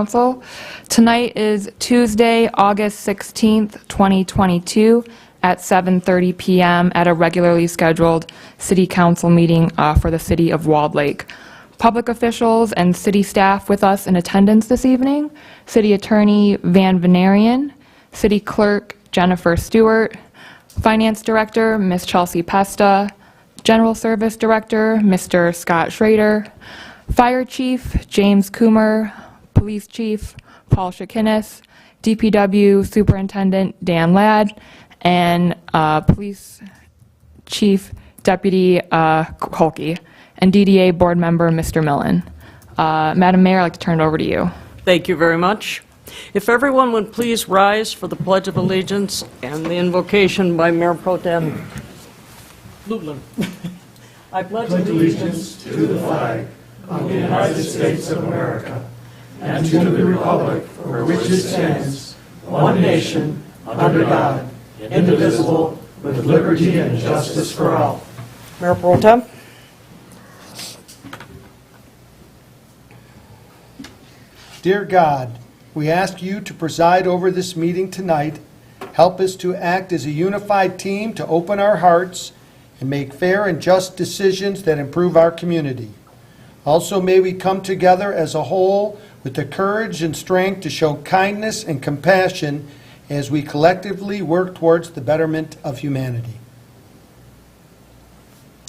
Council. Tonight is Tuesday, August 16th, 2022 at 7:30 p.m. at a regularly scheduled City Council meeting for the City of Walled Lake. Public officials and city staff with us in attendance this evening: City Attorney Van Venarian, City Clerk Jennifer Stewart, Finance Director Ms. Chelsea Pesta, General Service Director Mr. Scott Schrader, Fire Chief James Coomer, Police Chief Paul Shakinis, DPW Superintendent Dan Ladd, and Police Chief Deputy Kolke, and DDA Board Member Mr. Millen. Madam Mayor, I'd like to turn it over to you. Thank you very much. If everyone would please rise for the Pledge of Allegiance and the invocation by Mayor Pro Tem Lublin. I pledge allegiance to the flag of the United States of America and to the republic for which it stands, one nation, under God, indivisible, with liberty and justice for all. Mayor Pro Tem. Dear God, we ask you to preside over this meeting tonight. Help us to act as a unified team to open our hearts and make fair and just decisions that improve our community. Also, may we come together as a whole with the courage and strength to show kindness and compassion as we collectively work towards the betterment of humanity.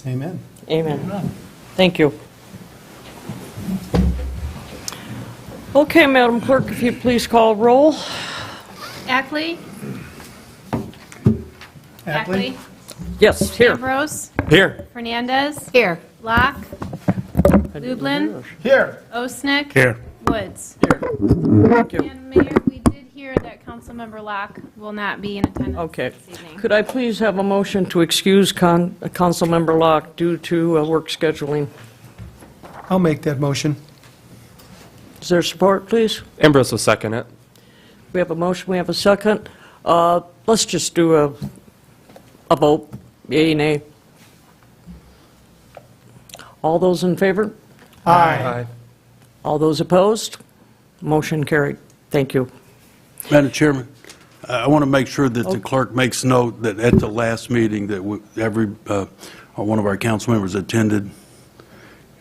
Amen. Amen. Thank you. Okay, Madam Clerk, if you please call roll. Ackley? Ackley? Yes, here. Ambrose? Here. Fernandez? Here. Locke? Lublin? Here. Osnick? Here. Woods? Thank you. And Mayor, we did hear that Councilmember Locke will not be in attendance Okay. this evening. Could I please have a motion to excuse Councilmember Locke due to work scheduling? I'll make that motion. Is there support, please? Ambrose will second it. We have a motion, we have a second. Let's just do a vote, yea, nay. All those in favor? Aye. All those opposed? Motion carried. Thank you. Madam Chairman, I want to make sure that the clerk makes note that at the last meeting that one of our council members attended.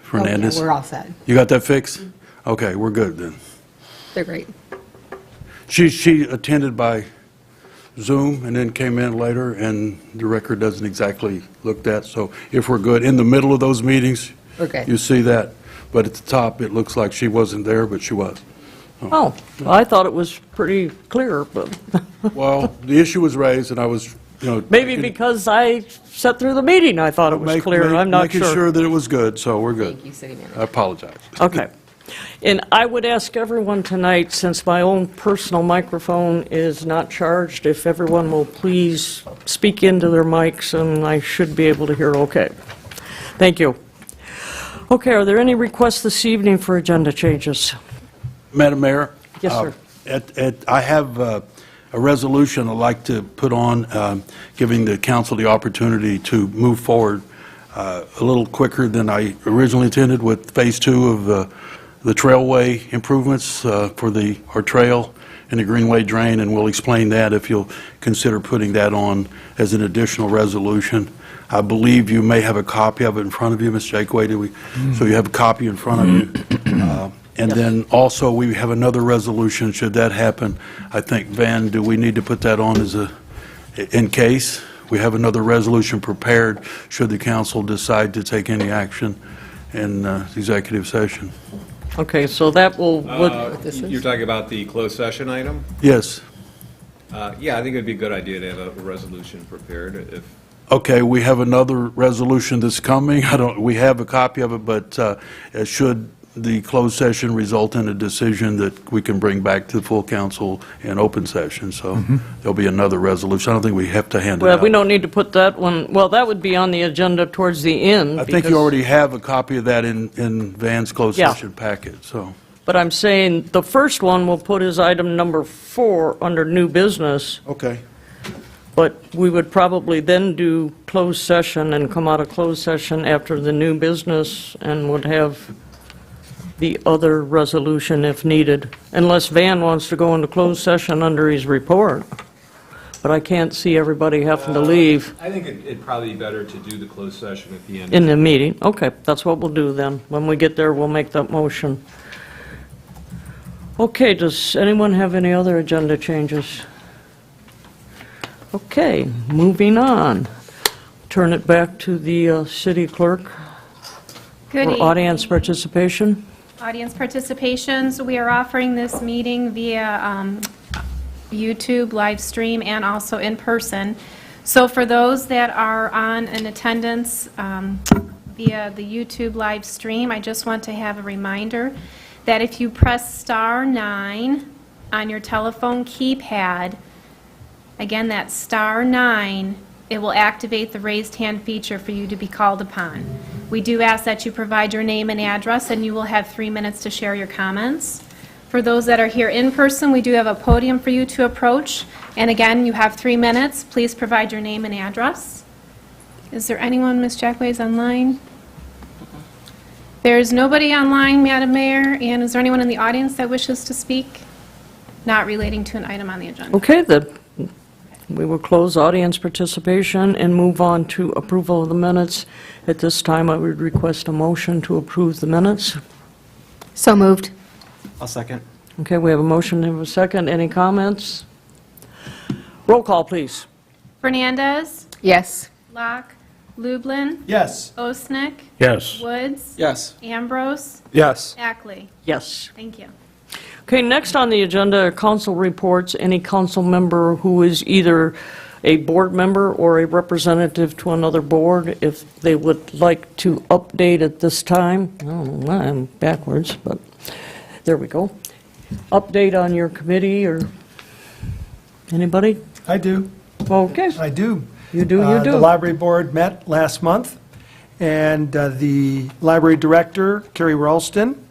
Fernandez. Okay, we're all set. You got that fixed? Okay, we're good then. They're great. She attended by Zoom and then came in later, and the record doesn't exactly look that. So if we're good, in the middle of those meetings, Okay. you see that. But at the top, it looks like she wasn't there, but she was. Oh, well, I thought it was pretty clear, but Well, the issue was raised, and I was, maybe because I sat through the meeting, I thought it was clear. I'm not making sure. sure that it was good, so we're good. Thank you, City Manager. I apologize. Okay. And I would ask everyone tonight, since my own personal microphone is not charged, if everyone will please speak into their mics, and I should be able to hear okay. Thank you. Okay, are there any requests this evening for agenda changes? Madam Mayor? Yes, sir. I have a resolution I'd like to put on, giving the council the opportunity to move forward a little quicker than I originally intended with Phase 2 of the trailway improvements for our trail and the Greenway drain, and we'll explain that if you'll consider putting that on as an additional resolution. I believe you may have a copy of it in front of you, Ms. Jakeway, do we? So you have a copy in front of you. And then also, we have another resolution, should that happen. I think, Van, do we need to put that on in case? We have another resolution prepared, should the council decide to take any action in executive session. Okay, so that will, You're talking about the closed session item? Yes. Yeah, I think it'd be a good idea to have a resolution prepared if. Okay, we have another resolution that's coming. We have a copy of it, but should the closed session result in a decision that we can bring back to the full council in open session, so there'll be another resolution. I don't think we have to hand it well, out. we don't need to put that one, well, that would be on the agenda towards the end. I think you because- already have a copy of that in Van's closed Yeah. session packet, so. But I'm saying the first one we'll put as item number 4 under new business, Okay. but we would probably then do closed session and come out of closed session after the new business and would have the other resolution if needed, unless Van wants to go into closed session under his report. But I can't see everybody having to leave I think it'd probably be better to do the closed session at the end. in the meeting. Okay, that's what we'll do then. When we get there, we'll make that motion. Okay, does anyone have any other agenda changes? Okay, moving on. Turn it back to the city clerk Good for evening. audience participation. Audience participations, we are offering this meeting via YouTube live stream and also in person. So for those that are in attendance via the YouTube live stream, I just want to have a reminder that if you press *9 on your telephone keypad, again, that's *9, it will activate the raised hand feature for you to be called upon. We do ask that you provide your name and address, and you will have 3 minutes to share your comments. For those that are here in person, we do have a podium for you to approach. And again, you have 3 minutes. Please provide your name and address. Is there anyone, Ms. Jackways, online? There's nobody online, Madam Mayor. And is there anyone in the audience that wishes to speak? Not relating to an item on the agenda. Okay, then we will close audience participation and move on to approval of the minutes. At this time, I would request a motion to approve the minutes. So moved. I'll second. Okay, we have a motion and a second. Any comments? Roll call, please. Fernandez, Yes. Locke, Lublin, Yes. Osnick, Yes. Woods, Yes. Ambrose, Yes. Ackley. Yes. Thank you. Okay, next on the agenda are council reports. Any council member who is either a board member or a representative to another board, if they would like to update at this time. I don't know why I'm backwards, but there we go. Update on your committee or anybody? I do. Okay, I do. you do, you The do. library board met last month, and the library director, Carrie Ralston,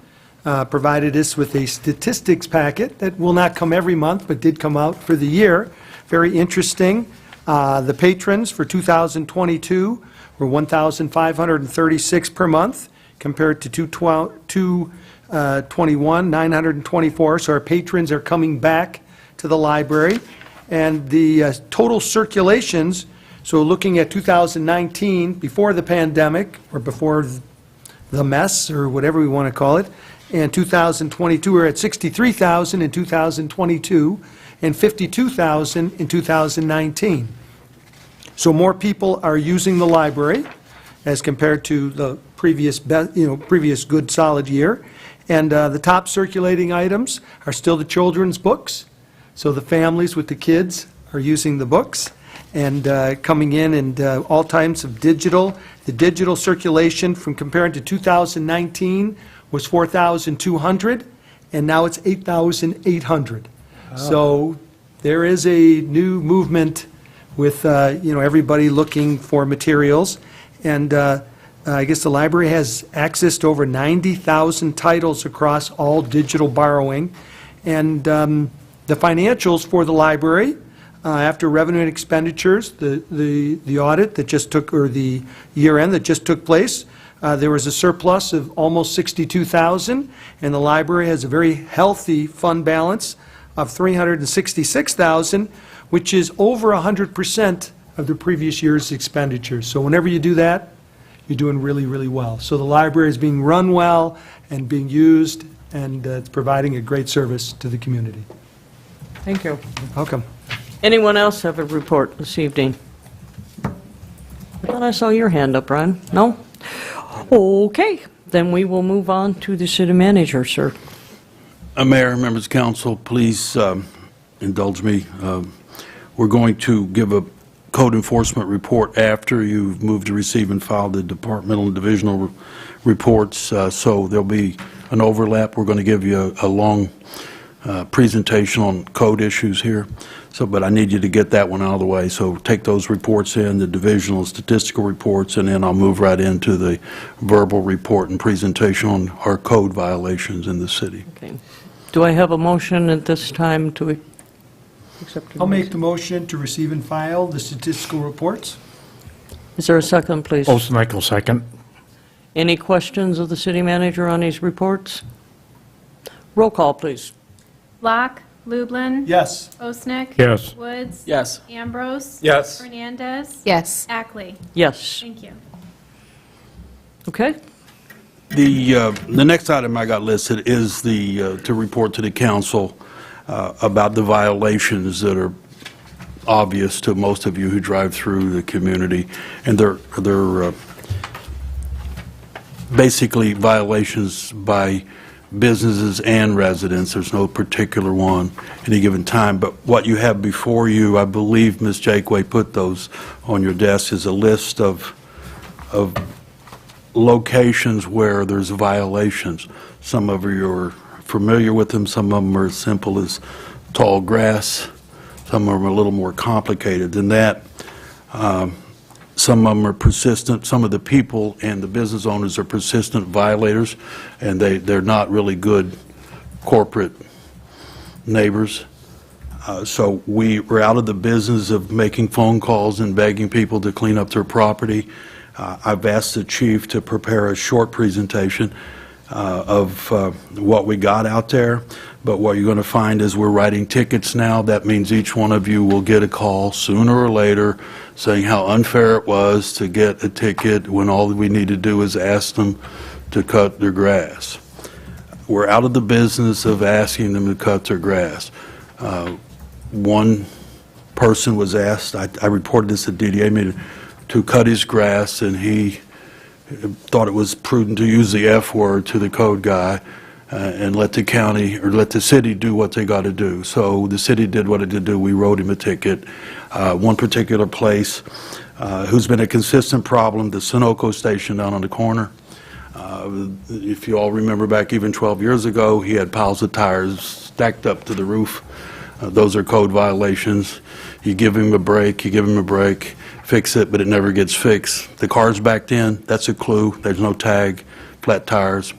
provided us with a statistics packet that will not come every month, but did come out for the year. Very interesting. The patrons for 2022 were 1,536 per month, compared to 221, 924. So our patrons are coming back to the library. And the total circulations, so looking at 2019, before the pandemic, or before the mess, or whatever we want to call it, and 2022, we're at 63,000 in 2022, and 52,000 in 2019. So more people are using the library as compared to the previous good, solid year. And the top circulating items are still the children's books. So the families with the kids are using the books and coming in, and all types of digital. The digital circulation from compared to 2019 was 4,200, and now it's 8,800. So there is a new movement with everybody looking for materials. And I guess the library has access to over 90,000 titles across all digital borrowing. And the financials for the library, after revenue and expenditures, the audit that just took, or the year end that just took place, there was a surplus of almost 62,000, and the library has a very healthy fund balance of 366,000, which is over 100% of the previous year's expenditures. So whenever you do that, you're doing really, really well. So the library is being run well and being used, and it's providing a great service to the community. Thank you. Welcome. Anyone else have a report this evening? I thought I saw your hand up, Brian. No? Okay, then we will move on to the city manager, sir. Mayor, members of council, please indulge me. We're going to give a code enforcement report after you've moved to receive and file the departmental and divisional reports, so there'll be an overlap. We're going to give you a long presentation on code issues here, but I need you to get that one out of the way. So take those reports in, the divisional statistical reports, and then I'll move right into the verbal report and presentation on our code violations in the city. Okay. Do I have a motion at this time to accept? I'll make the motion to receive and file the statistical reports. Is there a second, please? Osnick will second. Any questions of the city manager on these reports? Roll call, please. Locke, Lublin. Yes. Osnick. Yes. Woods. Yes. Ambrose. Yes. Hernandez. Yes. Ackley. Yes. Thank you. Okay. The next item I got listed is to report to the council about the violations that are obvious to most of you who drive through the community, and they're basically violations by businesses and residents. There's no particular one at any given time, but what you have before you, I believe Ms. Jakeway put those on your desk, is a list of locations where there's violations. Some of you are familiar with them, some of them are as simple as tall grass, some of them are a little more complicated than that. Some of them are persistent. Some of the people and the business owners are persistent violators, and they're not really good corporate neighbors. So we're out of the business of making phone calls and begging people to clean up their property. I've asked the chief to prepare a short presentation of what we got out there, but what you're going to find is we're writing tickets now. That means each one of you will get a call sooner or later saying how unfair it was to get a ticket when all we need to do is ask them to cut their grass. We're out of the business of asking them to cut their grass. One person was asked, I reported this at DDA meeting, to cut his grass, and he thought it was prudent to use the F word to the code guy and let the county or let the city do what they got to do. So the city did what it did do. We wrote him a ticket. One particular place who's been a consistent problem, the Sunoco station down on the corner. If you all remember back even 12 years ago, he had piles of tires stacked up to the roof. Those are code violations. You give him a break, fix it, but it never gets fixed. The car's backed in, that's a clue. There's no tag, flat tires.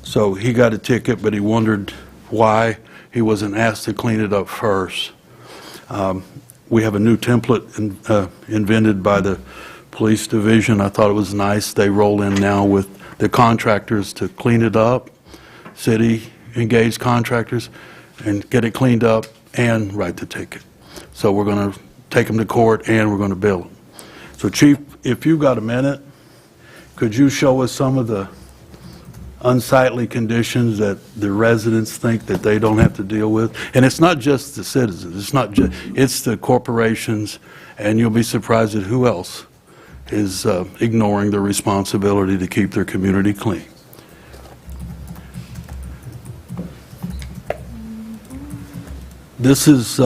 So he got a ticket, but he wondered why he wasn't asked to clean it up first. We have a new template invented by the police division. I thought it was nice. They roll in now with the contractors to clean it up, city engaged contractors, and get it cleaned up and write the ticket. So we're going to take them to court and we're going to bill them. So Chief, if you got a minute, could you show us some of the unsightly conditions that the residents think that they don't have to deal with? And it's not just the citizens, it's the corporations, and you'll be surprised at who else is ignoring their responsibility to keep their community clean. This is,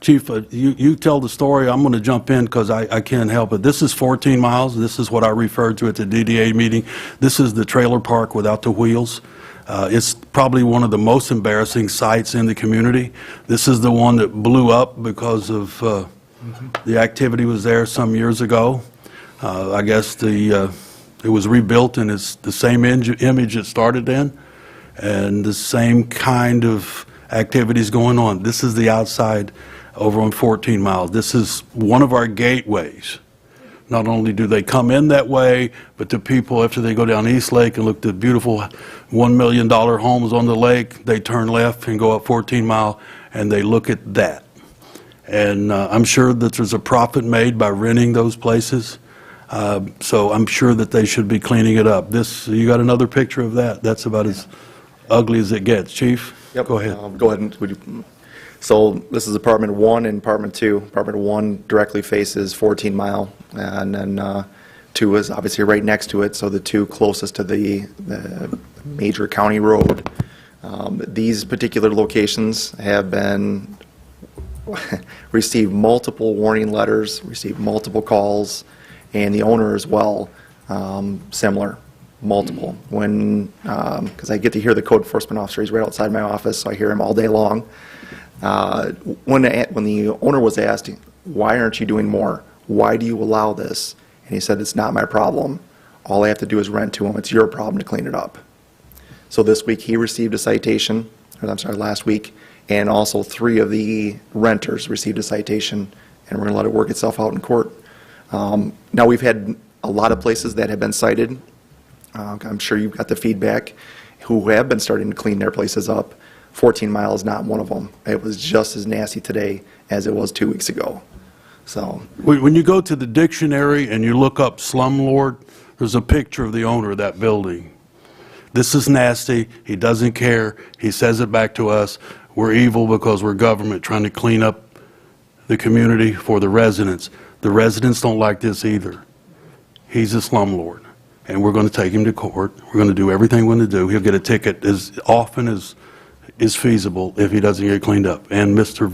Chief, you tell the story. I'm going to jump in because I can't help it. This is 14 miles. This is what I referred to at the DDA meeting. This is the trailer park without the wheels. It's probably one of the most embarrassing sites in the community. This is the one that blew up because of the activity was there some years ago. I guess it was rebuilt and it's the same image it started in and the same kind of activities going on. This is the outside over on 14 miles. This is one of our gateways. Not only do they come in that way, but the people, after they go down East Lake and look at the beautiful $1 million homes on the lake, they turn left and go up 14 Mile, and they look at that. And I'm sure that there's a profit made by renting those places, so I'm sure that they should be cleaning it up. You got another picture of that? That's about as ugly as it gets. Chief? Yep. Go ahead. Go ahead. So this is apartment 1 and apartment 2. Apartment 1 directly faces 14 Mile, and then 2 is obviously right next to it, so the 2 closest to the major county road. These particular locations have been received multiple warning letters, received multiple calls, and the owner as well, similar. Multiple. Because I get to hear the code enforcement officer, he's right outside my office, so I hear him all day long. When the owner was asked, why aren't you doing more? Why do you allow this? And he said, it's not my problem. All I have to do is rent to him. It's your problem to clean it up. So this week he received a citation, or I'm sorry, last week, and also 3 of the renters received a citation, and we're going to let it work itself out in court. Now we've had a lot of places that have been cited. I'm sure you've got the feedback. who have been starting to clean their places up. 14 Mile is not one of them. It was just as nasty today as it was 2 weeks ago. So, When you go to the dictionary and you look up slumlord, there's a picture of the owner of that building. This is nasty. He doesn't care. He says it back to us. We're evil because we're government trying to clean up the community for the residents. The residents don't like this either. He's a slumlord, and we're going to take him to court. We're going to do everything we're going to do. He'll get a ticket as often as is feasible if he doesn't get cleaned up. And Mr.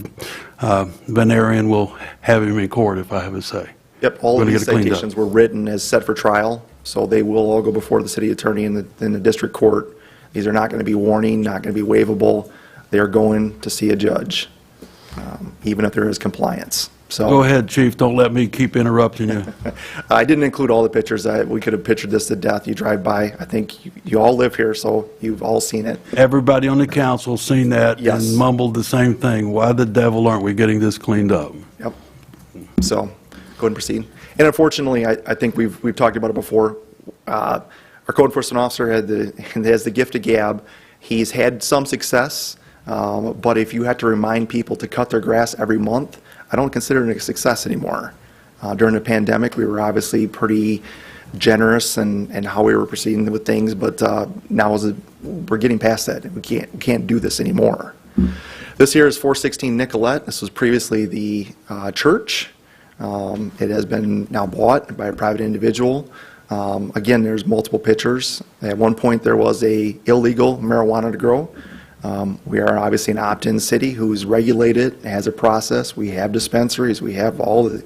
Van Arian will have him in court if I have a say. yep, all We're of gonna these get it cleaned up. citations were written as set for trial, so they will all go before the city attorney in the district court. These are not going to be warning, not going to be waivable. They are going to see a judge, even if there is compliance. So Go ahead, Chief. Don't let me keep interrupting you. I didn't include all the pictures. We could have pictured this to death. You drive by. I think you all live here, so you've all seen it. Everybody on the council seen that Yes. and mumbled the same thing. Why the devil aren't we getting this cleaned up? Yep. So, go ahead and proceed. And unfortunately, I think we've talked about it before. Our code enforcement officer has the gift of gab. He's had some success, but if you have to remind people to cut their grass every month, I don't consider it a success anymore. During the pandemic, we were obviously pretty generous in how we were proceeding with things, but now we're getting past that. We can't do this anymore. This here is 416 Nicolette. This was previously the church. It has been now bought by a private individual. Again, there's multiple pictures. At one point, there was a illegal marijuana to grow. We are obviously an opt-in city who's regulated, has a process. We have dispensaries. We have all the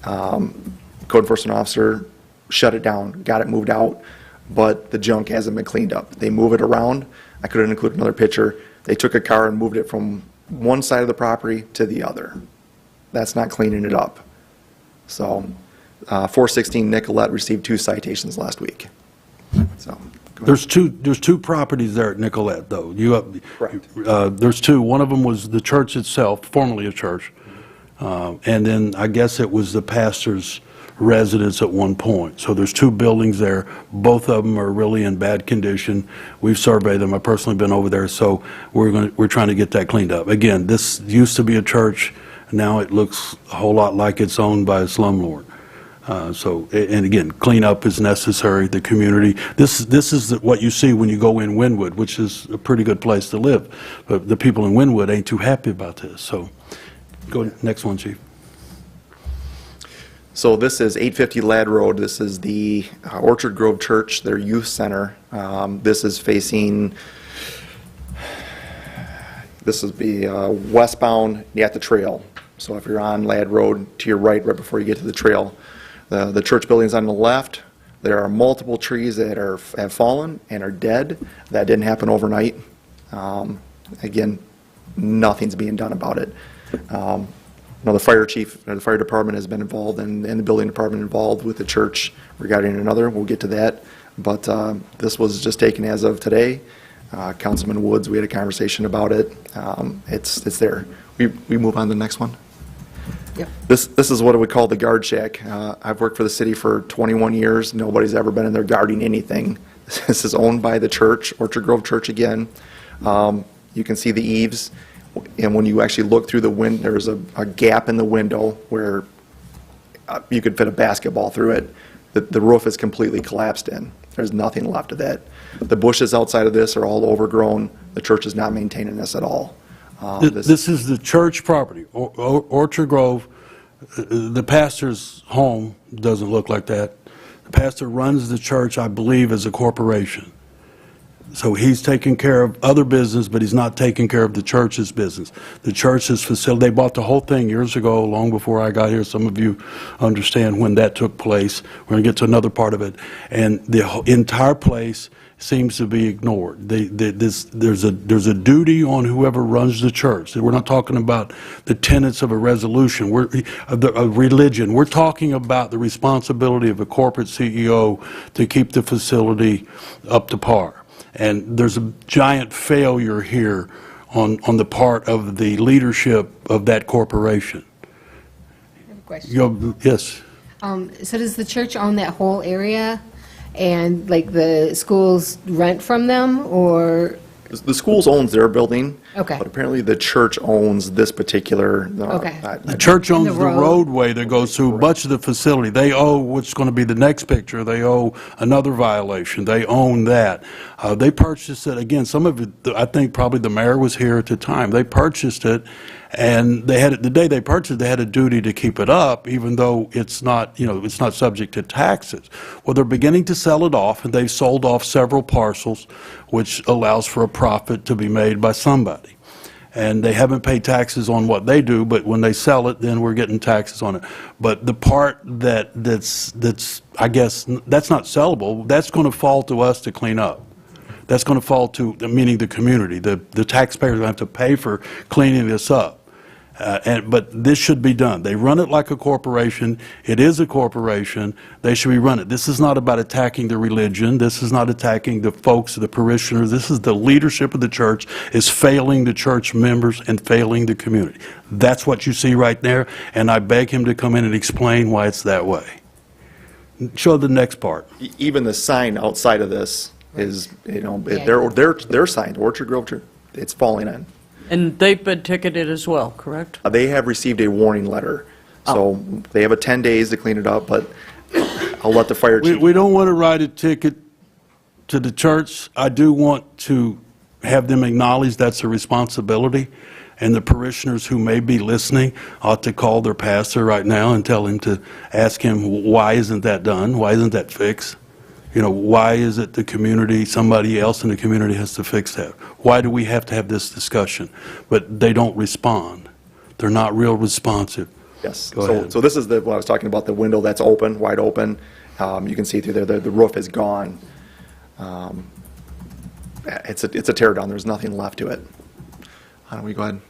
code enforcement officer shut it down, got it moved out, but the junk hasn't been cleaned up. They move it around. I could have included another picture. They took a car and moved it from one side of the property to the other. That's not cleaning it up. So 416 Nicolette received 2 citations last week. So, go ahead. There's two properties there at Nicolette, though. Correct. There's 2. One of them was the church itself, formerly a church, and then I guess it was the pastor's residence at one point. So there's 2 buildings there. Both of them are really in bad condition. We've surveyed them. I've personally been over there, so we're trying to get that cleaned up. Again, this used to be a church. Now it looks a whole lot like it's owned by a slumlord. And again, cleanup is necessary, the community. This is what you see when you go in Wynwood, which is a pretty good place to live. But the people in Wynwood ain't too happy about this. So go next one, Chief. So this is 850 Ladd Road. This is the Orchard Grove Church, their youth center. This is facing, this is the westbound at the trail. So if you're on Ladd Road, to your right before you get to the trail. The church building's on the left. There are multiple trees that have fallen and are dead. That didn't happen overnight. Again, nothing's being done about it. The fire chief, or the fire department has been involved, and the building department involved with the church regarding another. We'll get to that. But this was just taken as of today. Councilman Woods, we had a conversation about it. It's there. We move on to the next one. Yep. This is what we call the guard shack. I've worked for the city for 21 years. Nobody's ever been in there guarding anything. This is owned by the church, Orchard Grove Church again. You can see the eaves, and when you actually look through the window, there's a gap in the window where you could fit a basketball through it. The roof is completely collapsed in. There's nothing left of that. The bushes outside of this are all overgrown. The church is not maintaining this at all. This is the church property, Orchard Grove. The pastor's home doesn't look like that. The pastor runs the church, I believe, as a corporation. So he's taking care of other business, but he's not taking care of the church's business. The church's facility, they bought the whole thing years ago, long before I got here. Some of you understand when that took place. We're going to get to another part of it. And the entire place seems to be ignored. There's a duty on whoever runs the church. We're not talking about the tenets of a resolution, a religion. We're talking about the responsibility of a corporate CEO to keep the facility up to par. And there's a giant failure here on the part of the leadership of that corporation. I have a question. Yes. So does the church own that whole area? and like the schools rent from them, or? The schools owns their building. Okay. But apparently the church owns this particular. Okay. The church owns the the road. roadway that goes through much of the facility. They owe what's going to be the next picture. They owe another violation. They own that. They purchased it, again, some of it, I think probably the mayor was here at the time. They purchased it, and they had, the day they purchased it, they had a duty to keep it up, even though it's not, it's not subject to taxes. Well, they're beginning to sell it off, and they've sold off several parcels, which allows for a profit to be made by somebody. And they haven't paid taxes on what they do, but when they sell it, then we're getting taxes on it. But the part that's I guess, that's not sellable, that's going to fall to us to clean up. That's going to fall to, meaning the community. The taxpayers have to pay for cleaning this up. But this should be done. They run it like a corporation. It is a corporation. They should be run it. This is not about attacking the religion. This is not attacking the folks, the parishioners. This is the leadership of the church is failing the church members and failing the community. That's what you see right there, and I beg him to come in and explain why it's that way. Show the next part. Even the sign outside of this is, Yeah. their sign, Orchard Grove Church, it's falling in. And they've been ticketed as well, correct? They have received a warning letter. So they have 10 days to clean it up, but I'll let the fire chief. We don't want to write a ticket to the church. I do want to have them acknowledge that's a responsibility, and the parishioners who may be listening ought to call their pastor right now and tell him to ask him, why isn't that done? Why isn't that fixed? Why is it the community, somebody else in the community has to fix that? Why do we have to have this discussion? But they don't respond. They're not real responsive. Yes. Go ahead. So this is what I was talking about, the window that's open, wide open. You can see through there, the roof is gone. It's a tear down. There's nothing left to it. Why don't we go ahead?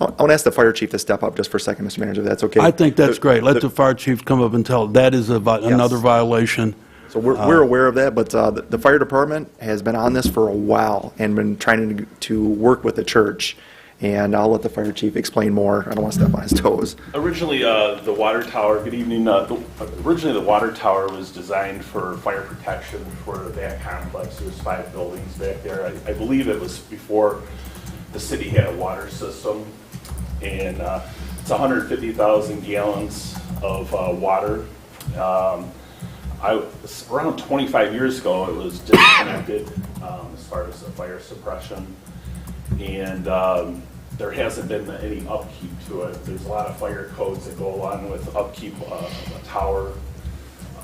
I want to ask the fire chief to step up just for a second, Mr. Manager, if that's okay. I think that's great. Let the fire chief come up and tell, that is another violation. So we're aware of that, but the fire department has been on this for a while and been trying to work with the church. And I'll let the fire chief explain more. I don't want to step on his toes. Originally, the water tower, good evening, originally the water tower was designed for fire protection for that complex. There's 5 buildings back there. I believe it was before the city had a water system. And it's 150,000 gallons of water. Around 25 years ago, it was disconnected as far as the fire suppression. And there hasn't been any upkeep to it. There's a lot of fire codes that go along with upkeep of a tower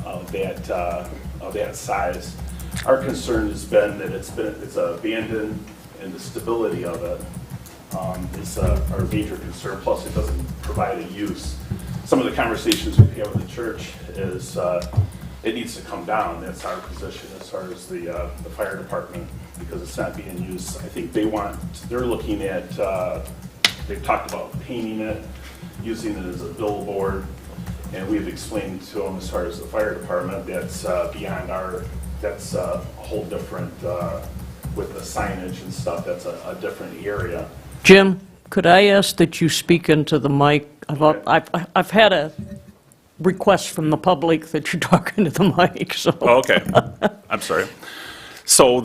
of that size. Our concern has been that it's abandoned, and the stability of it is our major concern. Plus, it doesn't provide a use. Some of the conversations we've had with the church is it needs to come down. That's our position as far as the fire department, because it's not being used. I think they're looking at, they've talked about painting it, using it as a billboard, and we've explained to them as far as the fire department, that's beyond that's a whole different, with the signage and stuff, that's a different area. Jim, could I ask that you speak into the mic? I've had a request from the public that you talk into the mic, so. Oh, okay. I'm sorry. So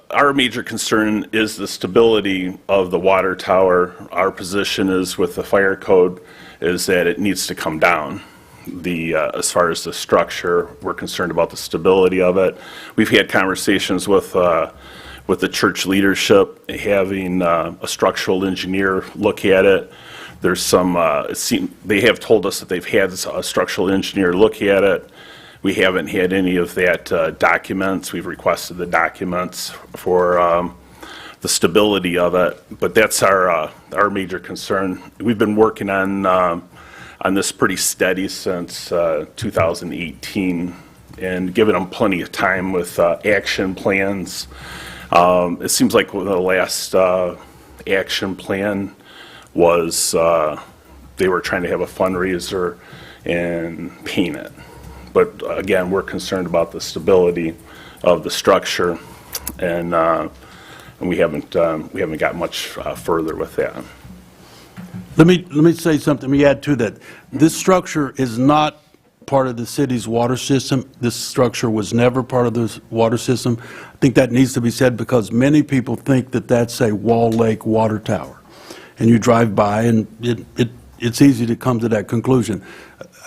our major concern is the stability of the water tower. Our position is with the fire code is that it needs to come down. As far as the structure, we're concerned about the stability of it. We've had conversations with the church leadership, having a structural engineer look at it. There's some, they have told us that they've had a structural engineer look at it. We haven't had any of that documents. We've requested the documents for the stability of it, but that's our major concern. We've been working on this pretty steady since 2018 and giving them plenty of time with action plans. It seems like the last action plan was they were trying to have a fundraiser and paint it. But again, we're concerned about the stability of the structure, and we haven't got much further with that. Let me say something, let me add to that. This structure is not part of the city's water system. This structure was never part of the water system. I think that needs to be said because many people think that that's a Wall Lake water tower. And you drive by and it's easy to come to that conclusion.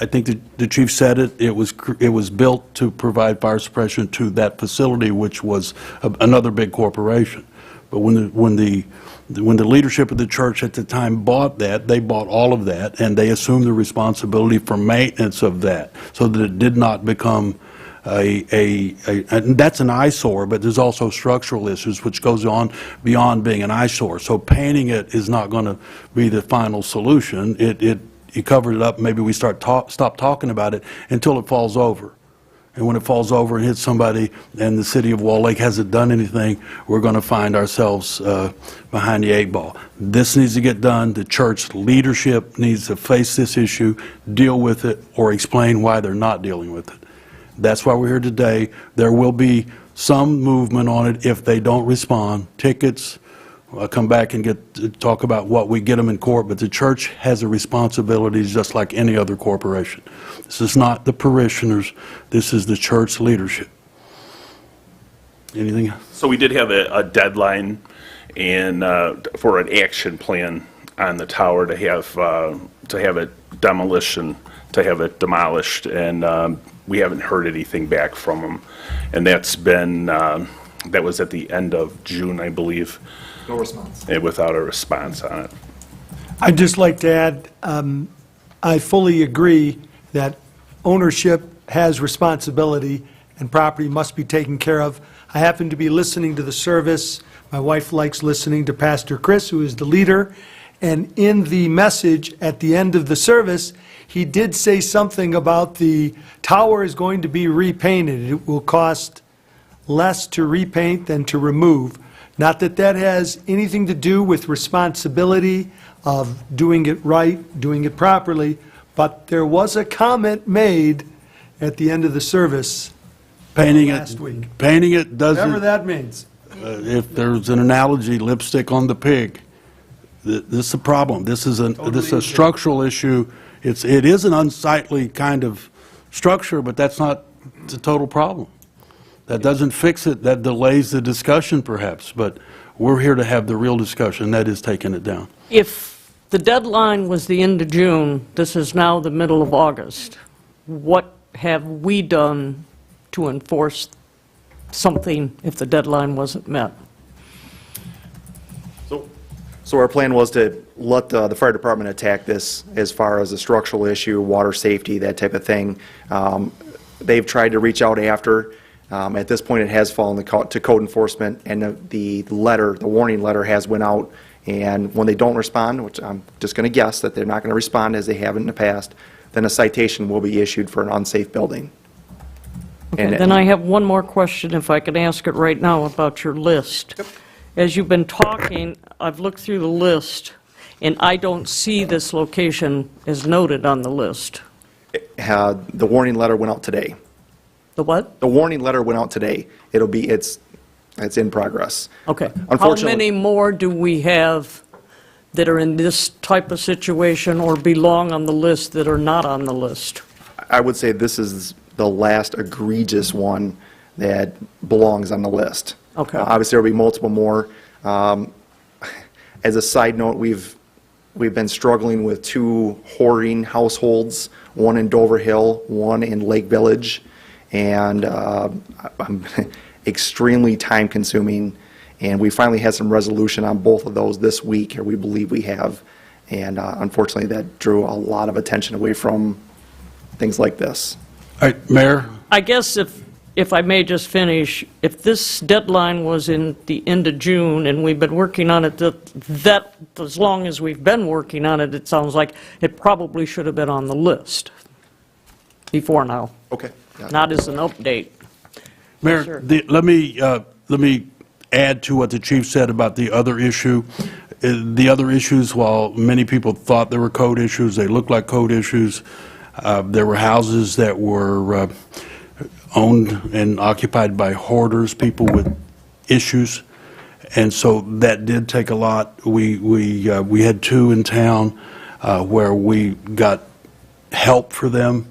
I think the chief said it. It was built to provide fire suppression to that facility, which was another big corporation. But when the leadership of the church at the time bought that, they bought all of that, and they assumed the responsibility for maintenance of that, so that it did not become and that's an eyesore, but there's also structural issues, which goes on beyond being an eyesore. So painting it is not going to be the final solution. You covered it up, maybe we stop talking about it until it falls over. And when it falls over and hits somebody and the city of Wall Lake hasn't done anything, we're going to find ourselves behind the 8 ball. This needs to get done. The church leadership needs to face this issue, deal with it, or explain why they're not dealing with it. That's why we're here today. There will be some movement on it if they don't respond. Tickets, I'll come back and talk about what we get them in court, but the church has a responsibility just like any other corporation. This is not the parishioners, this is the church leadership. Anything else? So we did have a deadline for an action plan on the tower to have it demolished, and we haven't heard anything back from them. And that's been, that was at the end of June, I believe. No response. And without a response on it. I'd just like to add, I fully agree that ownership has responsibility and property must be taken care of. I happen to be listening to the service. My wife likes listening to Pastor Chris, who is the leader. And in the message at the end of the service, he did say something about the tower is going to be repainted. It will cost less to repaint than to remove. Not that that has anything to do with responsibility of doing it right, doing it properly, but there was a comment made at the end of the service last week. Painting it doesn't. Whatever that means. If there's an analogy, lipstick on the pig. This is a problem. This is a structural issue. It is an unsightly kind of structure, but that's not the total problem. That doesn't fix it. That delays the discussion, perhaps. But we're here to have the real discussion. That is taking it down. If the deadline was the end of June, this is now the middle of August. What have we done to enforce something if the deadline wasn't met? So our plan was to let the fire department attack this as far as a structural issue, water safety, that type of thing. They've tried to reach out after. At this point, it has fallen to code enforcement, and the warning letter has went out. And when they don't respond, which I'm just going to guess that they're not going to respond as they have in the past, then a citation will be issued for an unsafe building. Okay, then I have one more question, if I could ask it right now, about your list. Yep. As you've been talking, I've looked through the list, and I don't see this location as noted on the list. The warning letter went out today. The what? The warning letter went out today. It's in progress. Okay. How Unfortunately- many more do we have that are in this type of situation or belong on the list that are not on the list? I would say this is the last egregious one that belongs on the list. Okay. Obviously, there'll be multiple more. As a side note, we've been struggling with 2 hoarding households, one in Dover Hill, one in Lake Village, and I'm extremely time-consuming, and we finally had some resolution on both of those this week, or we believe we have, and unfortunately, that drew a lot of attention away from things like this. All right, Mayor? I guess if I may just finish, if this deadline was in the end of June and we've been working on it that as long as we've been working on it, it sounds like it probably should have been on the list before now, Okay. Got it. not as an update. Mayor, Sure. let me add to what the chief said about the other issue. The other issues, while many people thought they were code issues, they looked like code issues. There were houses that were owned and occupied by hoarders, people with issues, and so that did take a lot. We had 2 in town where we got help for them.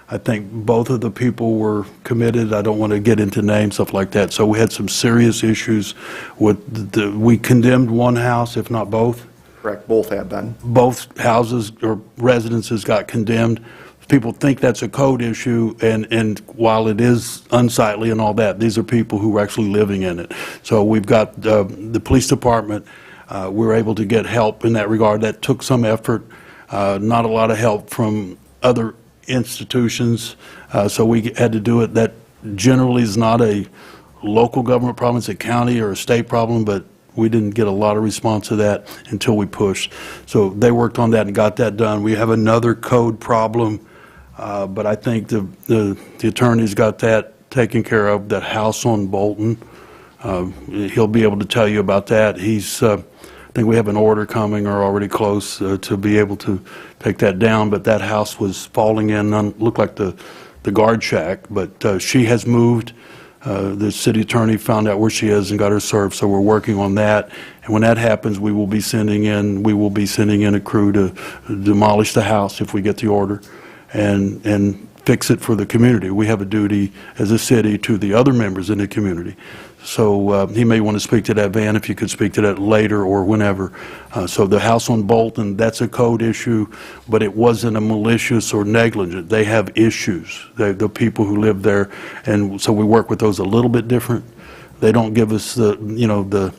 I think both of the people were committed. I don't want to get into names, stuff like that. So we had some serious issues with we condemned one house, if not both. Correct, both have been. Both houses or residences got condemned. People think that's a code issue, and while it is unsightly and all that, these are people who are actually living in it. So we've got the police department. We were able to get help in that regard. That took some effort, not a lot of help from other institutions, so we had to do it. That generally is not a local government problem. It's a county or a state problem, but we didn't get a lot of response to that until we pushed. So they worked on that and got that done. We have another code problem, but I think the attorney's got that taken care of, that house on Bolton. He'll be able to tell you about that. I think we have an order coming or already close to be able to take that down, but that house was falling in, looked like the guard shack, but she has moved. The city attorney found out where she is and got her served, so we're working on that. And when that happens, we will be sending in a crew to demolish the house if we get the order and fix it for the community. We have a duty as a city to the other members in the community. So he may want to speak to that, Van, if you could speak to that later or whenever. So the house on Bolton, that's a code issue, but it wasn't a malicious or negligent. They have issues, the people who live there, and so we work with those a little bit different. They don't give us the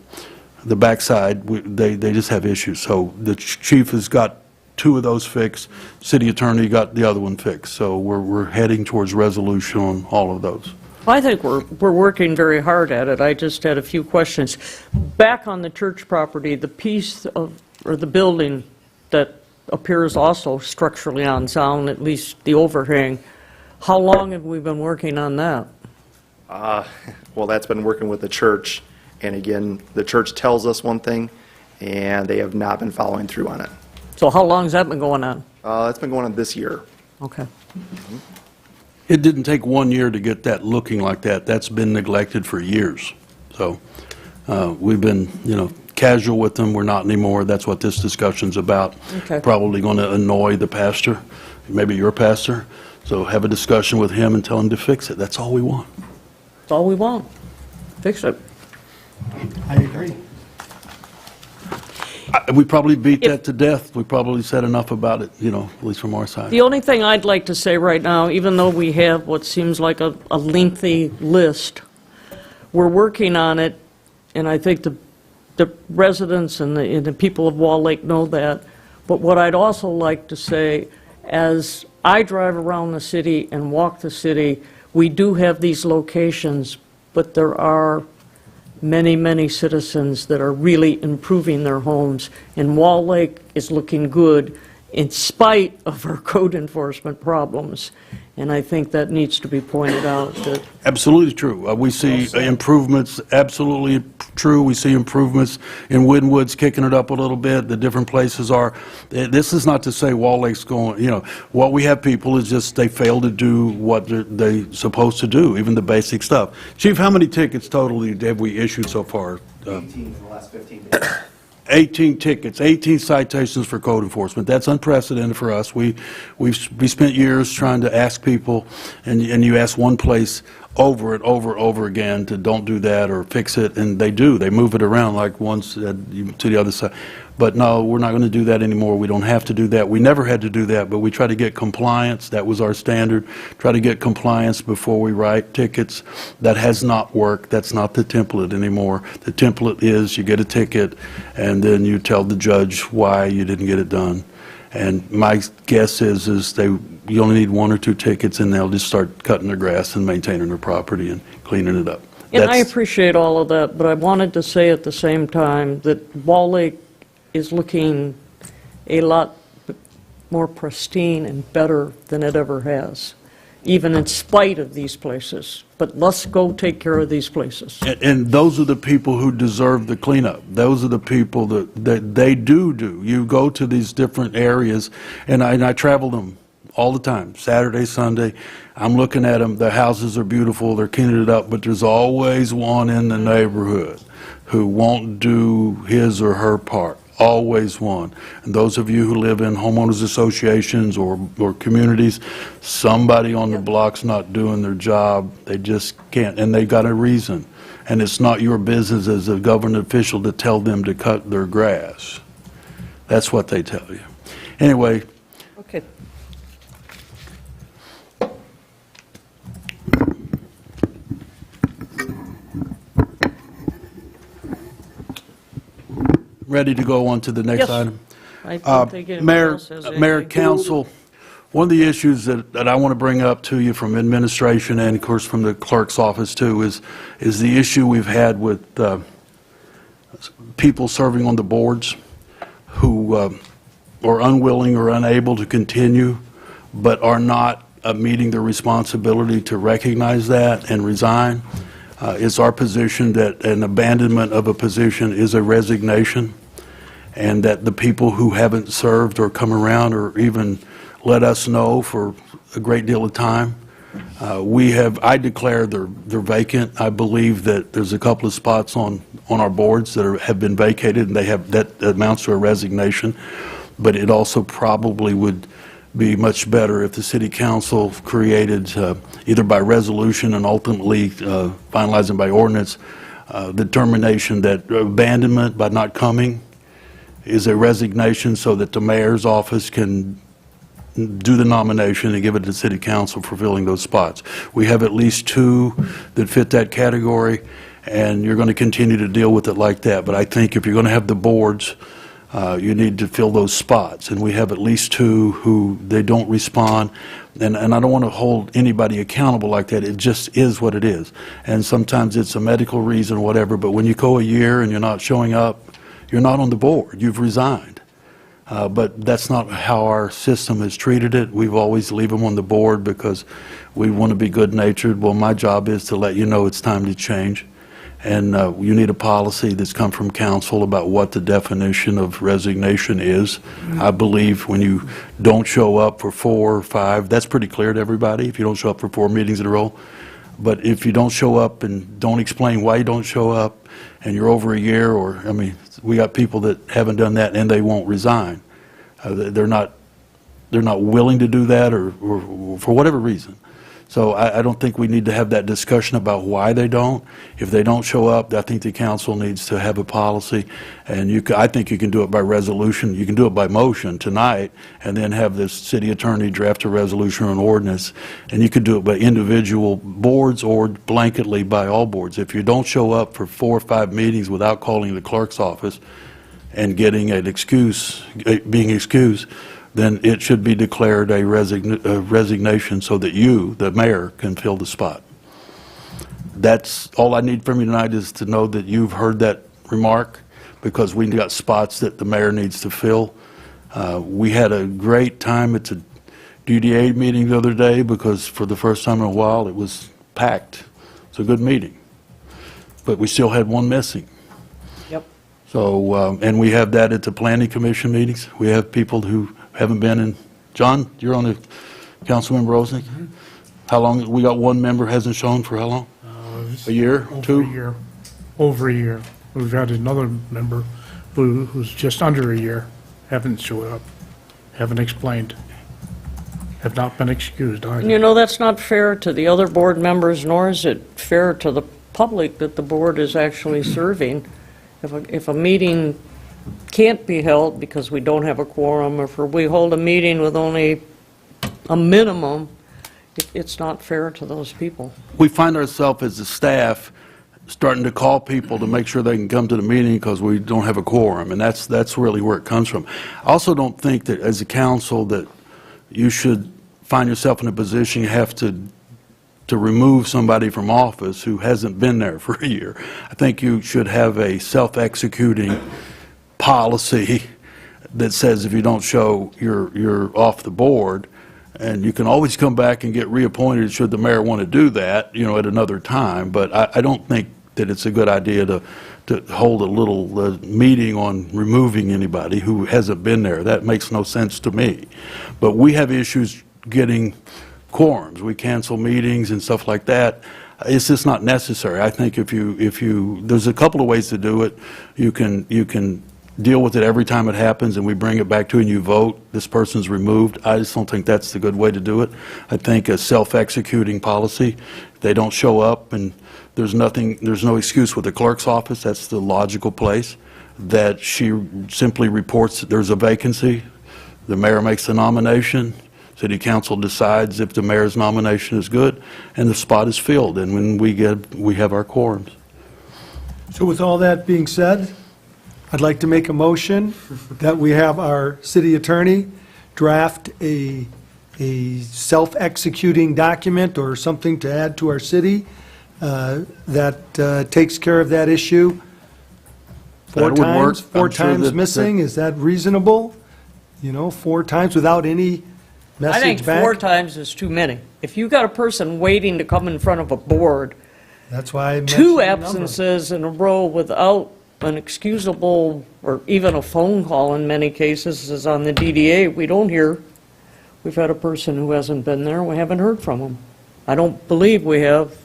backside. They just have issues. So the chief has got 2 of those fixed. City attorney got the other one fixed. So we're heading towards resolution on all of those. I think we're working very hard at it. I just had a few questions. Back on the church property, the piece of, or the building that appears also structurally unsound, at least the overhang, how long have we been working on that? Well, that's been working with the church, and again, the church tells us one thing, and they have not been following through on it. So how long has that been going on? It's been going on this year. Okay. It didn't take 1 year to get that looking like that. That's been neglected for years. So we've been, casual with them. We're not anymore. That's what this discussion's about. Okay. Probably going to annoy the pastor, maybe your pastor. So have a discussion with him and tell him to fix it. That's all we want. That's all we want. Fix it. I agree. We probably beat that to death. We probably said enough about it, at least from our side. The only thing I'd like to say right now, even though we have what seems like a lengthy list, we're working on it, and I think the residents and the people of Wall Lake know that. But what I'd also like to say, as I drive around the city and walk the city, we do have these locations, but there are many, many citizens that are really improving their homes, and Wall Lake is looking good in spite of our code enforcement problems. And I think that needs to be pointed out. That absolutely true. We see improvements, absolutely true. We see improvements in Wynwood's kicking it up a little bit. The different places are. This is not to say Wall Lake's going, what we have people is just they fail to do what they're supposed to do, even the basic stuff. Chief, how many tickets totally have we issued so far? 18 in the last 15 days. 18 tickets, 18 citations for code enforcement. That's unprecedented for us. We spent years trying to ask people, and you ask one place over and over again to don't do that or fix it, and they do. They move it around like once to the other side. But no, we're not going to do that anymore. We don't have to do that. We never had to do that, but we try to get compliance. That was our standard. Try to get compliance before we write tickets. That has not worked. That's not the template anymore. The template is you get a ticket, and then you tell the judge why you didn't get it done. And my guess is you only need 1 or 2 tickets, and they'll just start cutting their grass and maintaining their property and cleaning it up. And I appreciate all of that, but I wanted to say at the same time that Wall Lake is looking a lot more pristine and better than it ever has, even in spite of these places. But let's go take care of these places. And those are the people who deserve the cleanup. Those are the people that they do. You go to these different areas, and I travel them all the time, Saturday, Sunday. I'm looking at them. The houses are beautiful. They're cleaning it up, but there's always one in the neighborhood who won't do his or her part. always one. And those of you who live in homeowners associations or communities, somebody on the block's not doing their job. They just can't, and they got a reason. And it's not your business as a government official to tell them to cut their grass. That's what they tell you. Anyway, Okay. ready to go on to the next Yes. item? I don't think anybody Mayor, else has Mayor, anything. Council, one of the issues that I want to bring up to you from administration and, of course, from the clerk's office, too, is the issue we've had with people serving on the boards who are unwilling or unable to continue, but are not meeting their responsibility to recognize that and resign. It's our position that an abandonment of a position is a resignation, and that the people who haven't served or come around or even let us know for a great deal of time, I declare they're vacant. I believe that there's a couple of spots on our boards that have been vacated, and that amounts to a resignation. But it also probably would be much better if the city council created, either by resolution and ultimately finalizing by ordinance, determination that abandonment by not coming is a resignation, so that the mayor's office can do the nomination and give it to the city council for filling those spots. We have at least 2 that fit that category, and you're going to continue to deal with it like that. But I think if you're going to have the boards, you need to fill those spots. And we have at least 2 who they don't respond. And I don't want to hold anybody accountable like that. It just is what it is. And sometimes it's a medical reason or whatever, but when you go a year and you're not showing up, you're not on the board. You've resigned. But that's not how our system has treated it. We've always leave them on the board because we want to be good-natured. Well, my job is to let you know it's time to change. And you need a policy that's come from council about what the definition of resignation is. I believe when you don't show up for 4 or 5, that's pretty clear to everybody, if you don't show up for 4 meetings in a row. But if you don't show up and don't explain why you don't show up, and you're over a year, or, I mean, we got people that haven't done that and they won't resign. They're not willing to do that, or for whatever reason. So I don't think we need to have that discussion about why they don't. If they don't show up, I think the council needs to have a policy, and I think you can do it by resolution. You can do it by motion tonight, and then have the city attorney draft a resolution or an ordinance, and you could do it by individual boards or blanketly by all boards. If you don't show up for 4 or 5 meetings without calling the clerk's office and getting an excuse, being excused, then it should be declared a resignation so that you, the mayor, can fill the spot. That's all I need from you tonight, is to know that you've heard that remark, because we've got spots that the mayor needs to fill. We had a great time at the DDA meeting the other day, because for the first time in a while it was packed. It's a good meeting. But we still had 1 missing. Yep. So, and we have that at the planning commission meetings. We have people who haven't been in. John, you're on the, Councilmember Rosnick? How long, we got 1 member hasn't shown for how long? A year, 2? Over a year. We've had another member who's just under a year, haven't showed up, haven't explained, have not been excused And either. you know, that's not fair to the other board members, nor is it fair to the public that the board is actually serving. If a meeting can't be held because we don't have a quorum, or if we hold a meeting with only a minimum, it's not fair to those people. We find ourselves as a staff starting to call people to make sure they can come to the meeting because we don't have a quorum, and that's really where it comes from. I also don't think that as a council that you should find yourself in a position you have to remove somebody from office who hasn't been there for a year. I think you should have a self-executing policy that says if you don't show, you're off the board, and you can always come back and get reappointed should the mayor want to do that, at another time. But I don't think that it's a good idea to hold a little meeting on removing anybody who hasn't been there. That makes no sense to me. But we have issues getting quorums. We cancel meetings and stuff like that. It's just not necessary. I think if you there's a couple of ways to do it. You can deal with it every time it happens and we bring it back to you and you vote, this person's removed. I just don't think that's the good way to do it. I think a self-executing policy, they don't show up and there's no excuse with the clerk's office, that's the logical place, that she simply reports that there's a vacancy, the mayor makes the nomination, city council decides if the mayor's nomination is good, and the spot is filled, and when we have our quorums. So with all that being said, I'd like to make a motion that we have our city attorney draft a self-executing document or something to add to our city that takes care of that issue. That would work. Four I'm sure times that- missing, is that reasonable? 4 times without any I message think back? 4 times is too many. If you've got a person waiting to come in front of a board, That's why I mentioned 2 the number. absences in a row without an excusable, or even a phone call in many cases, is on the DDA, we don't hear. We've had a person who hasn't been there, we haven't heard from them. I don't believe we have.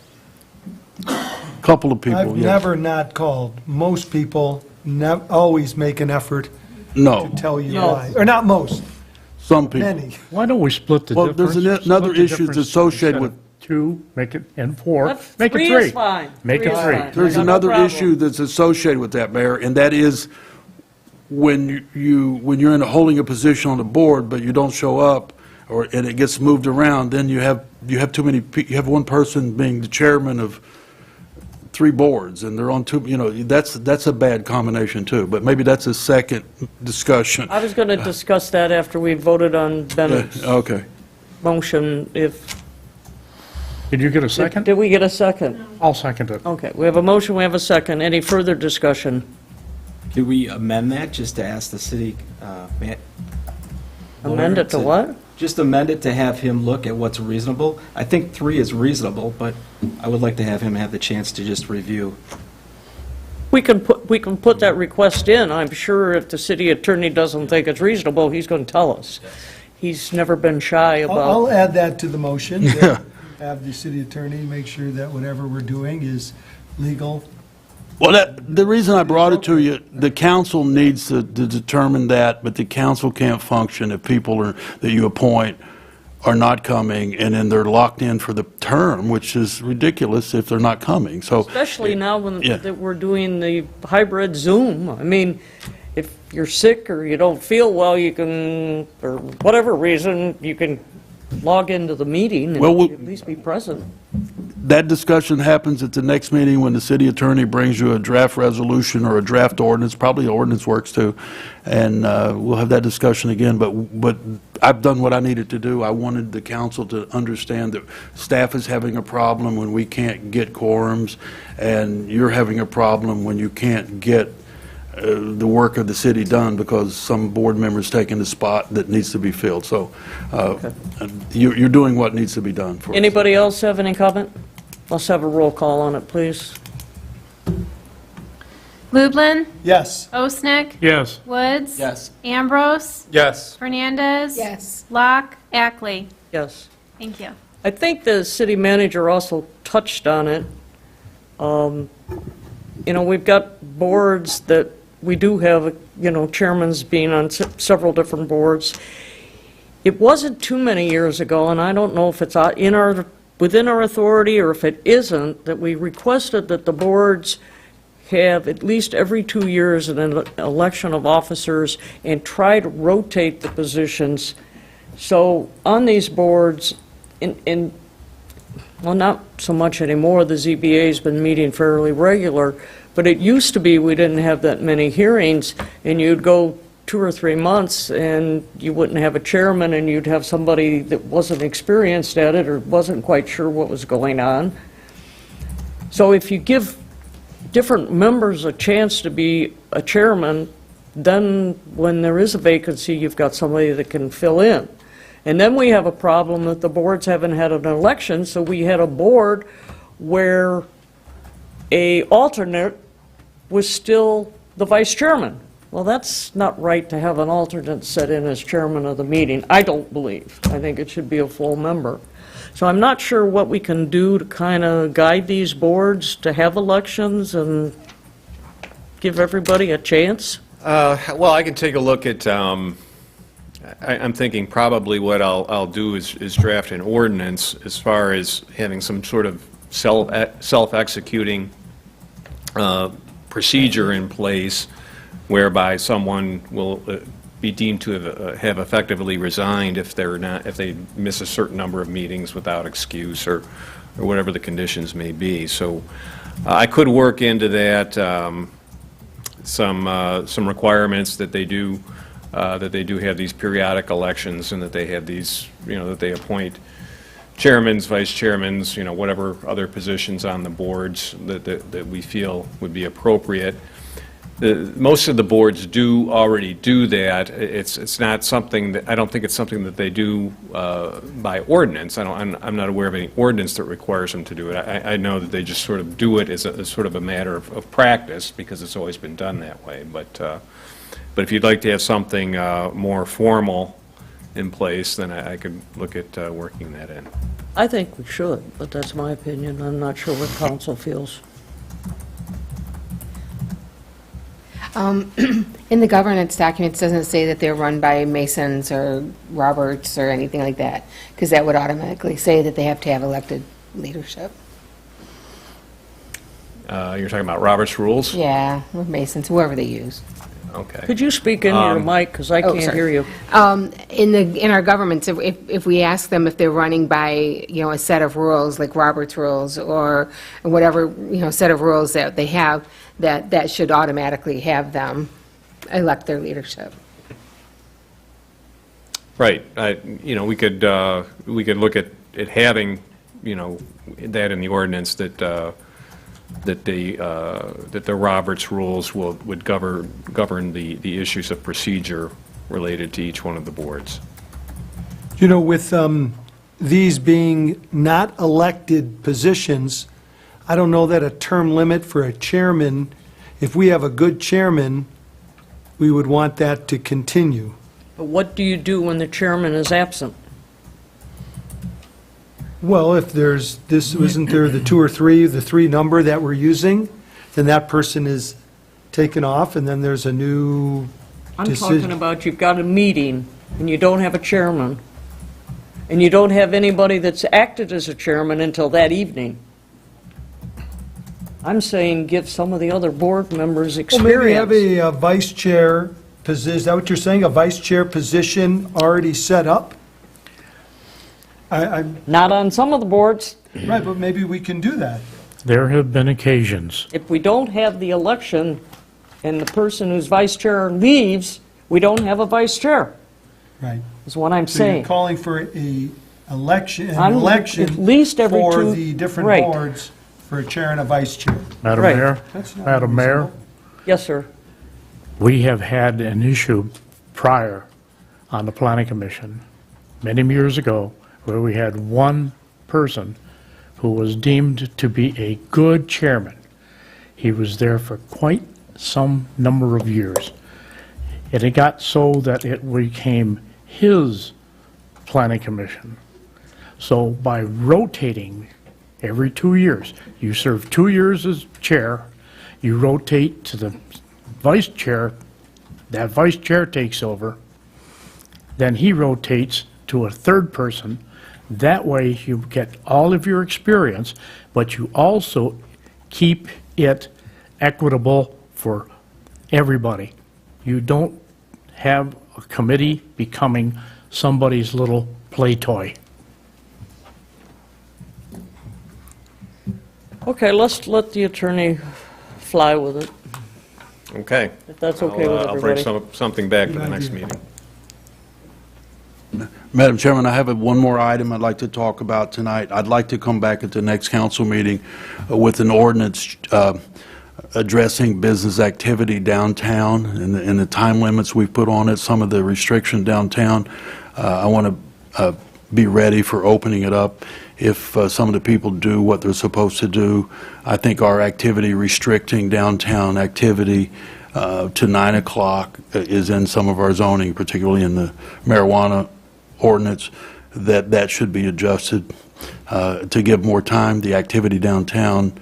Couple of people, I've yes. never not called. Most people always make an effort No, to tell you No. why. Or not most, some people. many. Why don't we split the Well, difference? there's another Split the issue difference associated instead with- of 2, make it, and 4, That's- make it 3 3. is fine. Make 3 it is 3. fine. There's I got no another problem. issue that's associated with that, Mayor, and that is when you're holding a position on the board, but you don't show up, and it gets moved around, then you have too many, you have one person being the chairman of 3 boards, and they're on 2, that's a bad combination too, but maybe that's a second discussion. I was going to discuss that after we voted on Bennett's Okay. motion, if... Did you get a second? Did we get a second? I'll second it. Okay, we have a motion, we have a second. Any further discussion? Could we amend that, just to ask the city? Amend it to what? Just amend it to have him look at what's reasonable. I think 3 is reasonable, but I would like to have him have the chance to just review. We can put that request in. I'm sure if the city attorney doesn't think it's reasonable, he's going to tell us. He's never been shy I'll about, add that to the motion. Yeah. Have the city attorney make sure that whatever we're doing is legal. Well, the reason I brought it to you, the council needs to determine that, but the council can't function if people that you appoint are not coming, and then they're locked in for the term, which is ridiculous if they're not coming, so. especially now Yeah. that we're doing the hybrid Zoom. I mean, if you're sick or you don't feel well, you can, or whatever reason, you can log into the meeting Well, and at least be present. That discussion happens at the next meeting when the city attorney brings you a draft resolution or a draft ordinance, probably ordinance works too, and we'll have that discussion again, but I've done what I needed to do. I wanted the council to understand that staff is having a problem when we can't get quorums, and you're having a problem when you can't get the work of the city done because some board member's taking the spot that needs to be filled. So you're doing what needs to be done for us. Anybody else have any comment? Let's have a roll call on it, please. Lublin, Yes. Osnick, Yes. Woods. Yes. Ambrose, Yes. Fernandez. Yes. Locke, Ackley. Yes. Thank you. I think the city manager also touched on it. We've got boards that we do have, chairmans being on several different boards. It wasn't too many years ago, and I don't know if it's within our authority or if it isn't, that we requested that the boards have at least every 2 years an election of officers and try to rotate the positions. So on these boards, well, not so much anymore, the ZBA's been meeting fairly regular, but it used to be we didn't have that many hearings, and you'd go 2 or 3 months, and you wouldn't have a chairman, and you'd have somebody that wasn't experienced at it or wasn't quite sure what was going on. So if you give different members a chance to be a chairman, then when there is a vacancy, you've got somebody that can fill in. And then we have a problem that the boards haven't had an election, so we had a board where a alternate was still the vice chairman. Well, that's not right to have an alternate set in as chairman of the meeting, I don't believe. I think it should be a full member. So I'm not sure what we can do to kind of guide these boards to have elections and give everybody a chance. Well, I can take a look at, I'm thinking probably what I'll do is draft an ordinance as far as having some sort of self-executing procedure in place whereby someone will be deemed to have effectively resigned if they miss a certain number of meetings without excuse or whatever the conditions may be. So I could work into that some requirements that they do have these periodic elections and that they have these, that they appoint chairmans, vice chairmans, whatever other positions on the boards that we feel would be appropriate. Most of the boards already do that. It's not something that, I don't think it's something that they do by ordinance. I'm not aware of any ordinance that requires them to do it. I know that they just sort of do it as sort of a matter of practice because it's always been done that way. But if you'd like to have something more formal in place, then I could look at working that in. I think we should, but that's my opinion. I'm not sure what council feels. In the governance documents, doesn't it say that they're run by Masons or Roberts or anything like that? Because that would automatically say that they have to have elected leadership. You're talking about Robert's rules? Yeah, or Masons, whoever they use. Okay. Could you speak into your mic, because I can't sorry. hear you? In our governments, if we ask them if they're running by, a set of rules, like Robert's rules, or whatever, set of rules that they have, that should automatically have them elect their leadership. Right. We could look at having, that in the ordinance that the Roberts rules would govern the issues of procedure related to each one of the boards. With these being not elected positions, I don't know that a term limit for a chairman, if we have a good chairman, we would want that to continue. But what do you do when the chairman is absent? Well, if isn't there the the three number that we're using, then that person is taken off, and then there's a new I'm decision. talking about you've got a meeting, and you don't have a chairman, and you don't have anybody that's acted as a chairman until that evening. I'm saying give some of the other board members Well, maybe have experience. a vice chair position, is that what you're saying? A vice chair position already set up? Not on some of the boards. Right, but maybe we can do that. There have been occasions. If we don't have the election and the person who's vice chair leaves, we don't have a vice chair, Right. is what I'm So you're saying. calling for an election At least every for two- the different right. boards for a chair and a vice chair. Madam Right. Mayor, That's not Madam Mayor, reasonable. Yes, sir. we have had an issue prior on the Planning Commission, many years ago, where we had one person who was deemed to be a good chairman. He was there for quite some number of years. And it got so that it became his Planning Commission. So by rotating every 2 years, you serve 2 years as chair, you rotate to the vice chair, that vice chair takes over, then he rotates to a third person. That way you get all of your experience, but you also keep it equitable for everybody. You don't have a committee becoming somebody's little play toy. Okay, let's let the attorney fly with it, Okay. if that's okay with I'll bring everybody. something back for Good the next idea. meeting. Madam Chairman, I have one more item I'd like to talk about tonight. I'd like to come back at the next council meeting with an ordinance addressing business activity downtown and the time limits we've put on it, some of the restriction downtown. I want to be ready for opening it up. If some of the people do what they're supposed to do, I think our activity restricting downtown activity to 9 o'clock is in some of our zoning, particularly in the marijuana ordinance, that should be adjusted to give more time. The activity downtown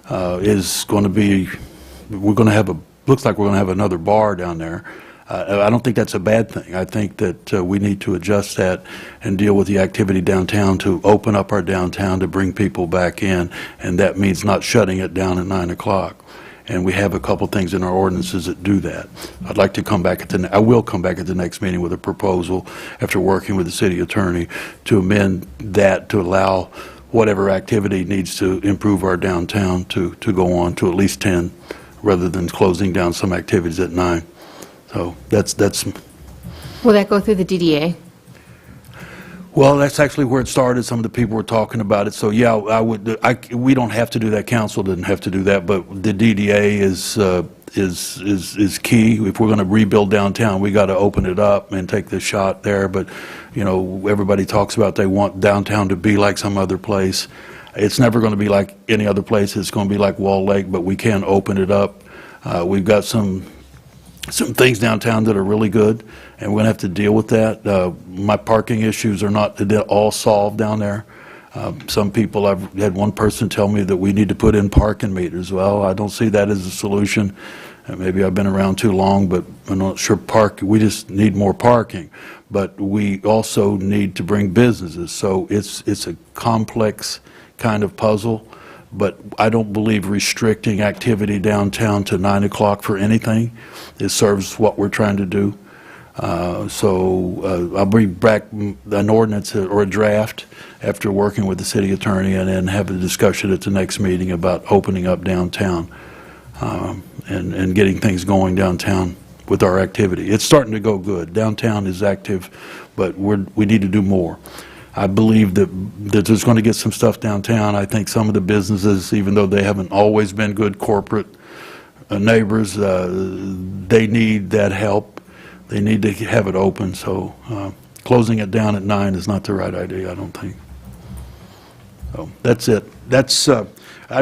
is going to be, we're going to have a looks like we're going to have another bar down there. I don't think that's a bad thing. I think that we need to adjust that and deal with the activity downtown to open up our downtown to bring people back in, and that means not shutting it down at 9 o'clock. And we have a couple things in our ordinances that do that. I'd like to come back I will come back at the next meeting with a proposal after working with the city attorney to amend that to allow whatever activity needs to improve our downtown to go on to at least 10 rather than closing down some activities at 9. So that's. Will that go through the DDA? Well, that's actually where it started. Some of the people were talking about it. So yeah, we don't have to do that. Council didn't have to do that, but the DDA is key. If we're going to rebuild downtown, we got to open it up and take the shot there. But everybody talks about they want downtown to be like some other place. It's never going to be like any other place. It's going to be like Wall Lake, but we can open it up. We've got some things downtown that are really good, and we're going to have to deal with that. My parking issues are not all solved down there. Some people, I've had one person tell me that we need to put in parking meters. Well, I don't see that as a solution. Maybe I've been around too long, but I'm not sure we just need more parking. But we also need to bring businesses. So it's a complex kind of puzzle. But I don't believe restricting activity downtown to 9 o'clock for anything. It serves what we're trying to do. So I'll bring back an ordinance or a draft after working with the city attorney and then have a discussion at the next meeting about opening up downtown and getting things going downtown with our activity. It's starting to go good. Downtown is active, but we need to do more. I believe that there's going to get some stuff downtown. I think some of the businesses, even though they haven't always been good corporate neighbors, they need that help. They need to have it open. So closing it down at 9 is not the right idea, I don't think. So that's it.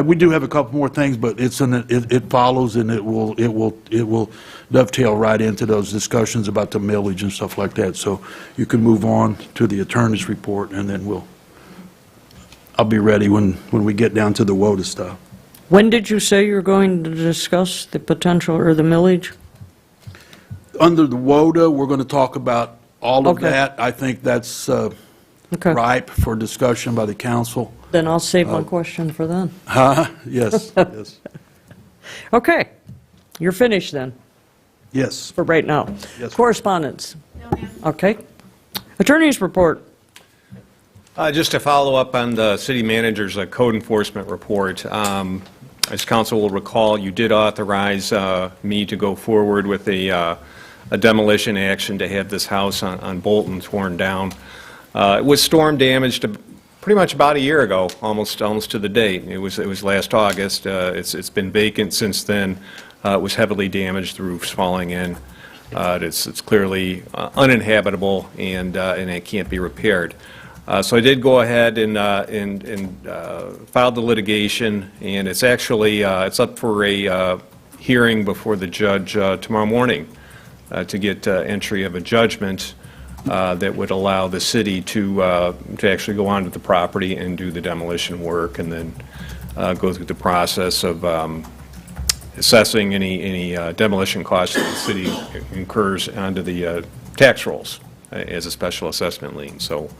We do have a couple more things, but it follows and it will dovetail right into those discussions about the millage and stuff like that. So you can move on to the attorney's report, and then I'll be ready when we get down to the WOTA stuff. When did you say you're going to discuss the potential or the millage? Under the WOTA, we're going to talk about all of Okay. that. I think that's Okay. ripe for discussion by the council. Then I'll save my question for then. Yes, yes, Okay. You're finished then, yes. for right now. Yes. Correspondence? Okay. Attorney's report. Just to follow up on the city manager's code enforcement report, as council will recall, you did authorize me to go forward with a demolition action to have this house on Bolton torn down. It was storm damaged pretty much about a year ago, almost to the date. It was last August. It's been vacant since then. It was heavily damaged, the roof's falling in. It's clearly uninhabitable, and it can't be repaired. So I did go ahead and filed the litigation, and it's actually it's up for a hearing before the judge tomorrow morning to get entry of a judgment that would allow the city to actually go onto the property and do the demolition work, and then go through the process of assessing any demolition costs that the city incurs onto the tax rolls as a special assessment lien. So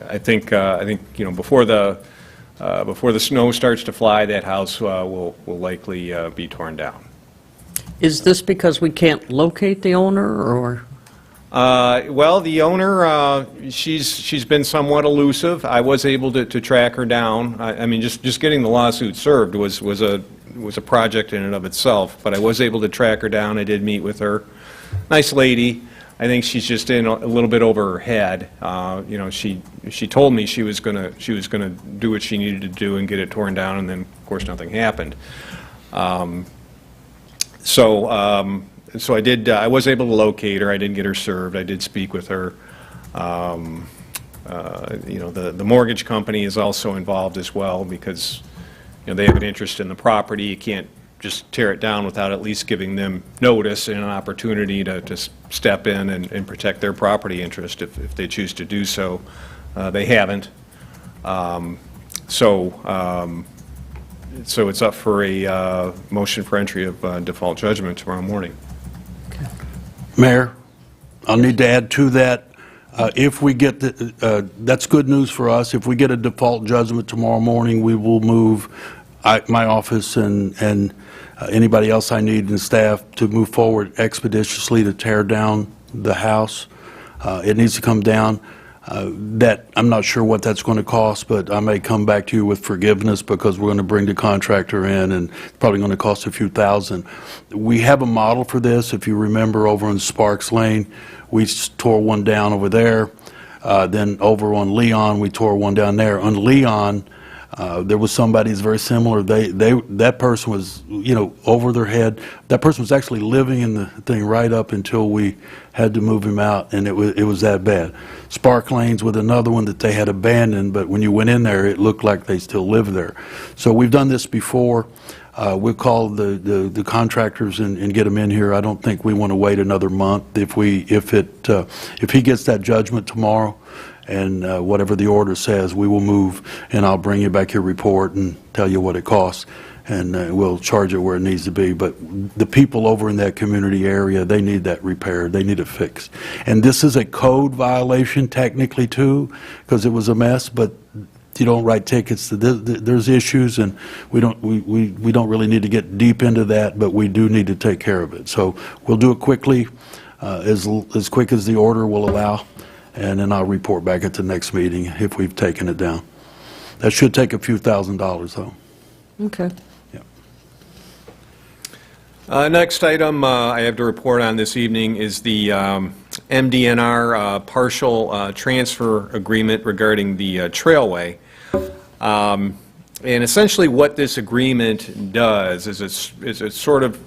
I think before the snow starts to fly, that house will likely be torn down. Is this because we can't locate the owner, or? Well, the owner, she's been somewhat elusive. I was able to track her down. I mean, just getting the lawsuit served was a project in and of itself, but I was able to track her down. I did meet with her. Nice lady. I think she's just in a little bit over her head. She told me she was gonna do what she needed to do and get it torn down, and then of course nothing happened. So I did. I was able to locate her. I did get her served. I did speak with her. The mortgage company is also involved as well, because they have an interest in the property. You can't just tear it down without at least giving them notice and an opportunity to step in and protect their property interest if they choose to do so. They haven't. So it's up for a motion for entry of default judgment tomorrow morning. Mayor, I'll need to add to that, if we get, that's good news for us. If we get a default judgment tomorrow morning, we will move my office and anybody else I need in staff to move forward expeditiously to tear down the house. It needs to come down. That, I'm not sure what that's going to cost, but I may come back to you with forgiveness because we're going to bring the contractor in, and it's probably going to cost a few thousand. We have a model for this. If you remember, over on Sparks Lane, we tore one down over there. Then over on Leon, we tore one down there. On Leon, there was somebody who's very similar. That person was, over their head. That person was actually living in the thing right up until we had to move him out, and it was that bad. Spark Lanes with another one that they had abandoned, but when you went in there, it looked like they still lived there. So we've done this before. We'll call the contractors and get them in here. I don't think we want to wait another month. If he gets that judgment tomorrow, and whatever the order says, we will move, and I'll bring you back your report and tell you what it costs, and we'll charge it where it needs to be. But the people over in that community area, they need that repaired. They need it fixed. And this is a code violation technically too, because it was a mess, but you don't write tickets. There's issues, and we don't really need to get deep into that, but we do need to take care of it. So we'll do it quickly, as quick as the order will allow. And then I'll report back at the next meeting if we've taken it down. That should take a few $1,000s, though. Okay. Next item I have to report on this evening is the MDNR partial transfer agreement regarding the trailway. And essentially what this agreement does is it sort of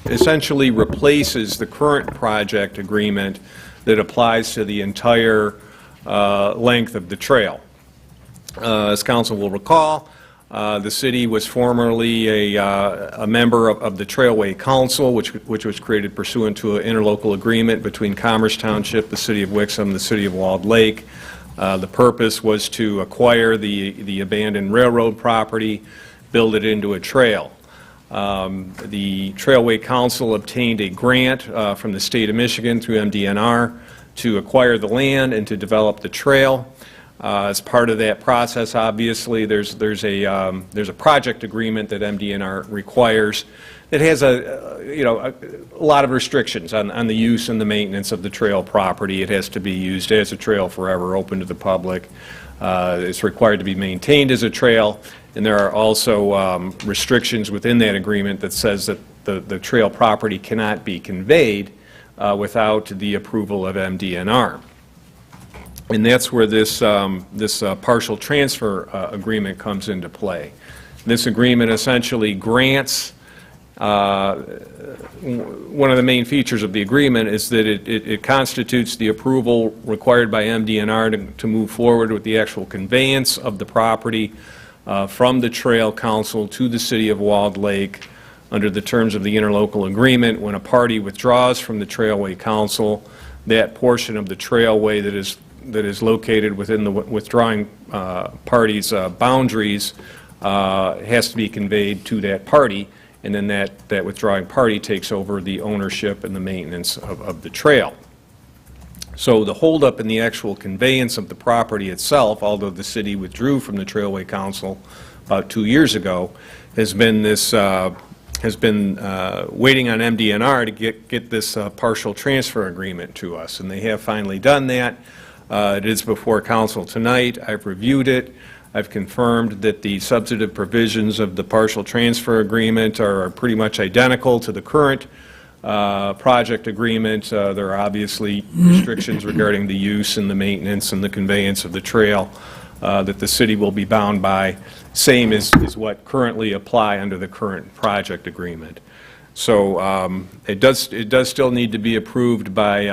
essentially replaces the current project agreement that applies to the entire length of the trail. As council will recall, the city was formerly a member of the Trailway Council, which was created pursuant to an interlocal agreement between Commerce Township, the City of Wixom, the City of Walled Lake. The purpose was to acquire the abandoned railroad property, build it into a trail. The Trailway Council obtained a grant from the state of Michigan through MDNR to acquire the land and to develop the trail. As part of that process, obviously, there's a project agreement that MDNR requires that has a lot of restrictions on the use and the maintenance of the trail property. It has to be used as a trail forever, open to the public. It's required to be maintained as a trail. And there are also restrictions within that agreement that says that the trail property cannot be conveyed without the approval of MDNR. And that's where this partial transfer agreement comes into play. This agreement essentially grants, one of the main features of the agreement is that it constitutes the approval required by MDNR to move forward with the actual conveyance of the property from the Trail Council to the City of Walled Lake under the terms of the interlocal agreement. When a party withdraws from the Trailway Council, that portion of the trailway that is located within the withdrawing party's boundaries has to be conveyed to that party, and then that withdrawing party takes over the ownership and the maintenance of the trail. So the holdup in the actual conveyance of the property itself, although the city withdrew from the Trailway Council about 2 years ago, has been waiting on MDNR to get this partial transfer agreement to us, and they have finally done that. It is before council tonight. I've reviewed it. I've confirmed that the substantive provisions of the partial transfer agreement are pretty much identical to the current project agreement. There are obviously restrictions regarding the use and the maintenance and the conveyance of the trail that the city will be bound by, same as what currently apply under the current project agreement. So it does still need to be approved by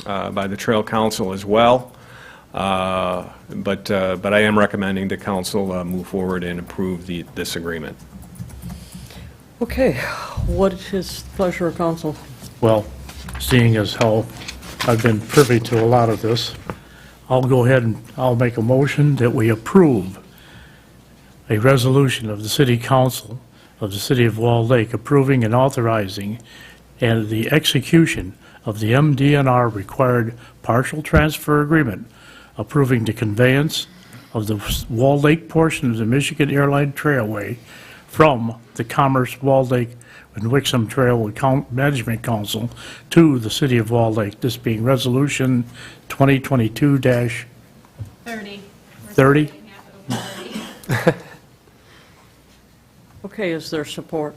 the Trail Council as well, but I am recommending the council move forward and approve this agreement. Okay, what is the pleasure of council? Well, seeing as how I've been privy to a lot of this, I'll go ahead and I'll make a motion that we approve a resolution of the City Council of the City of Walled Lake approving and authorizing and the execution of the MDNR required partial transfer agreement, approving the conveyance of the Walled Lake portion of the Michigan Airline Trailway from the Commerce Walled Lake and Wixom Trail Management Council to the City of Walled Lake, this being Resolution 2022-30. 30. Okay, is there support?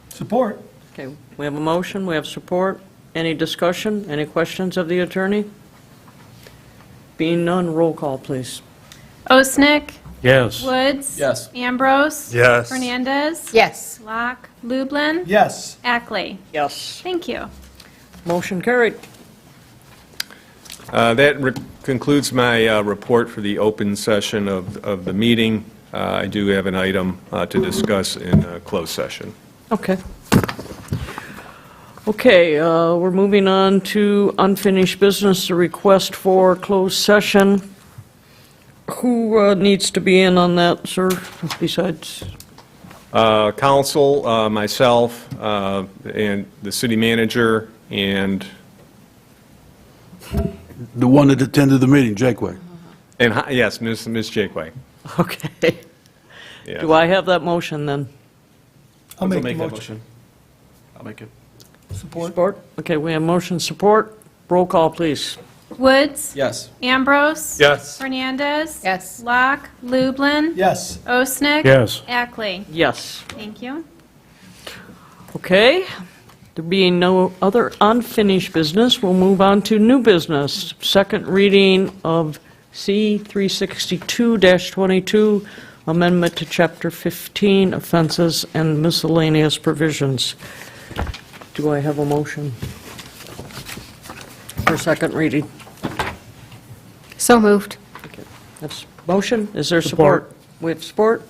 Support. Okay, we have a motion, we have support. Any discussion? Any questions of the attorney? Being none, roll call, please. Osnick. Yes. Woods. Yes. Ambrose. Yes. Hernandez. Yes. Locke. Lublin. Yes. Ackley. Yes. Thank you. Motion carried. That concludes my report for the open session of the meeting. I do have an item to discuss in closed session. Okay. Okay, we're moving on to unfinished business, the request for closed session. Who needs to be in on that, sir, besides? Council, myself, and the city manager, and The one that attended the meeting, Jake Way. yes, Ms. Jakeway. Okay. Yeah. Do I have that motion then? I'll make the that motion. motion. I'll make it. Support. Support? Okay, we have motion support. Roll call, please. Woods. Yes. Ambrose. Yes. Hernandez. Yes. Locke. Lublin. Yes. Osnick. Yes. Ackley. Yes. Thank you. Okay. There being no other unfinished business, we'll move on to new business. Second reading of C 362-22, amendment to Chapter 15, offenses and miscellaneous provisions. Do I have a motion for second reading? So moved. That's motion. Is there support? We have support.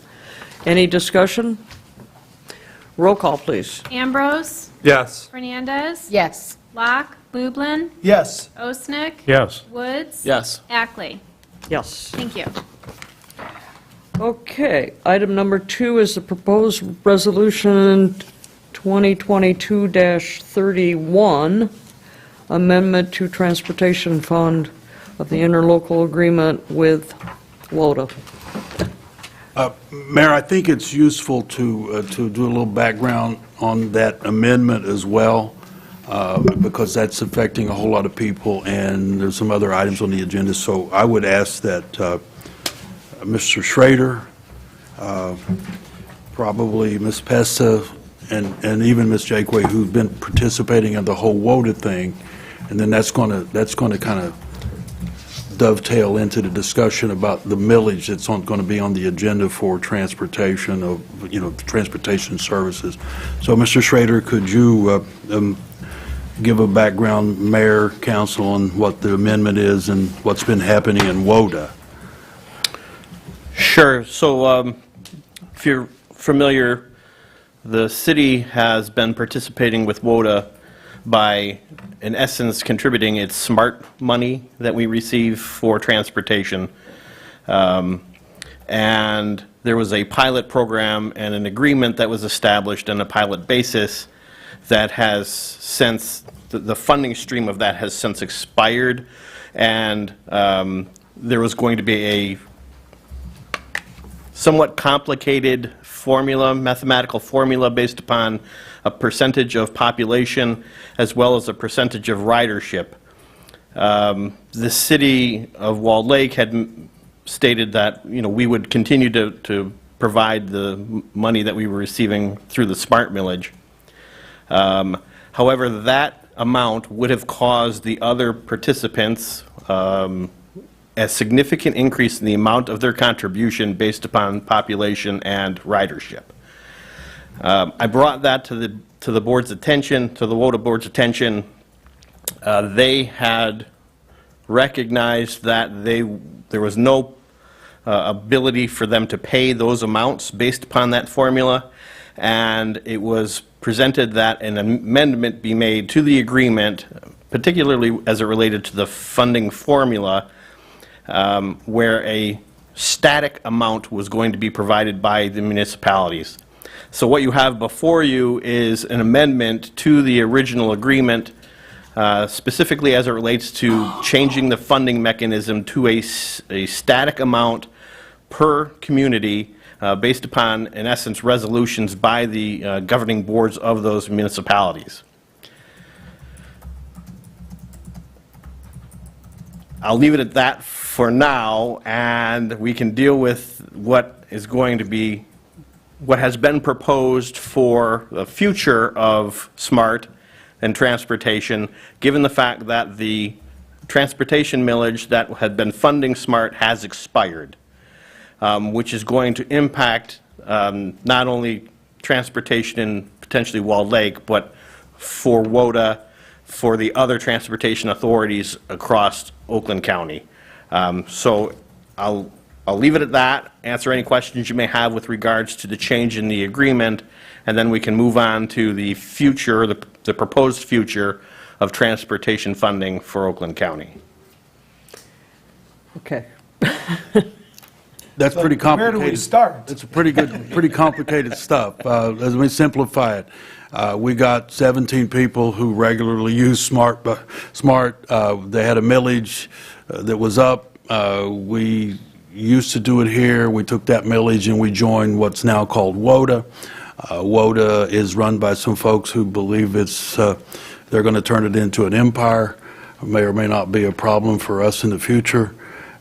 Any discussion? Roll call, please. Ambrose. Yes. Hernandez. Yes. Locke. Lublin. Yes. Osnick. Yes. Woods. Yes. Ackley. Yes. Thank you. Okay, item number 2 is the proposed resolution 2022-31, amendment to transportation fund of the interlocal agreement with WODA. Mayor, I think it's useful to do a little background on that amendment as well, because that's affecting a whole lot of people, and there's some other items on the agenda. So I would ask that Mr. Schrader, probably Ms. Pesta, and even Ms. Jakeway, who've been participating in the whole WODA thing, and then that's going to kind of dovetail into the discussion about the millage that's going to be on the agenda for transportation transportation services. So, Mr. Schrader, could you give a background, Mayor, Council, on what the amendment is and what's been happening in WODA? Sure. So if you're familiar, the city has been participating with WODA by, in essence, contributing its SMART money that we receive for transportation. And there was a pilot program and an agreement that was established on a pilot basis that has since, the funding stream of that has since expired, and there was going to be a somewhat complicated formula, mathematical formula based upon a percentage of population as well as a percentage of ridership. The city of Walled Lake had stated that, we would continue to provide the money that we were receiving through the SMART millage. However, that amount would have caused the other participants a significant increase in the amount of their contribution based upon population and ridership. I brought that to the board's attention, to the WODA board's attention. They had recognized that there was no ability for them to pay those amounts based upon that formula, and it was presented that an amendment be made to the agreement, particularly as it related to the funding formula, where a static amount was going to be provided by the municipalities. So what you have before you is an amendment to the original agreement, specifically as it relates to changing the funding mechanism to a static amount per community based upon, in essence, resolutions by the governing boards of those municipalities. I'll leave it at that for now, and we can deal with what is going to be, what has been proposed for the future of SMART and transportation, given the fact that the transportation millage that had been funding SMART has expired, which is going to impact not only transportation in potentially Walled Lake, but for WODA, for the other transportation authorities across Oakland County. So I'll leave it at that, answer any questions you may have with regards to the change in the agreement, and then we can move on to the future, the proposed future of transportation funding for Oakland County. Okay. That's pretty complicated. Where do we start? It's a pretty complicated stuff. Let me simplify it. We got 17 people who regularly use SMART. They had a millage that was up. We used to do it here. We took that millage and we joined what's now called WODA. WODA is run by some folks who believe they're going to turn it into an empire. It may or may not be a problem for us in the future.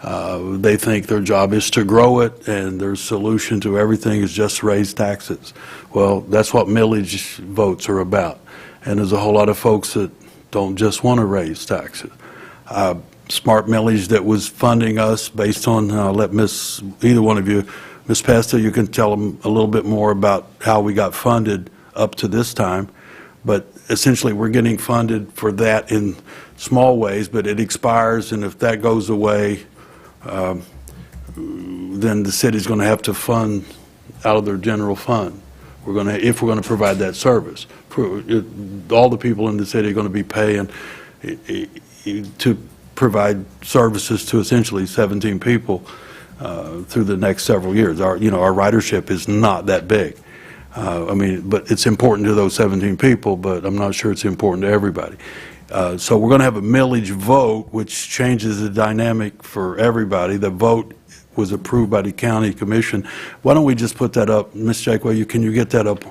They think their job is to grow it, and their solution to everything is just raise taxes. Well, that's what millage votes are about. And there's a whole lot of folks that don't just want to raise taxes. Smart millage that was funding us based on, I'll let either one of you, Ms. Pesta, you can tell them a little bit more about how we got funded up to this time. But essentially, we're getting funded for that in small ways, but it expires, and if that goes away, then the city's going to have to fund out of their general fund. If we're going to provide that service. All the people in the city are going to be paying to provide services to essentially 17 people through the next several years. Our ridership is not that big. But it's important to those 17 people, but I'm not sure it's important to everybody. So we're going to have a millage vote, which changes the dynamic for everybody. The vote was approved by the county commission. Why don't we just put that up? Ms. Jakeway, can you get that up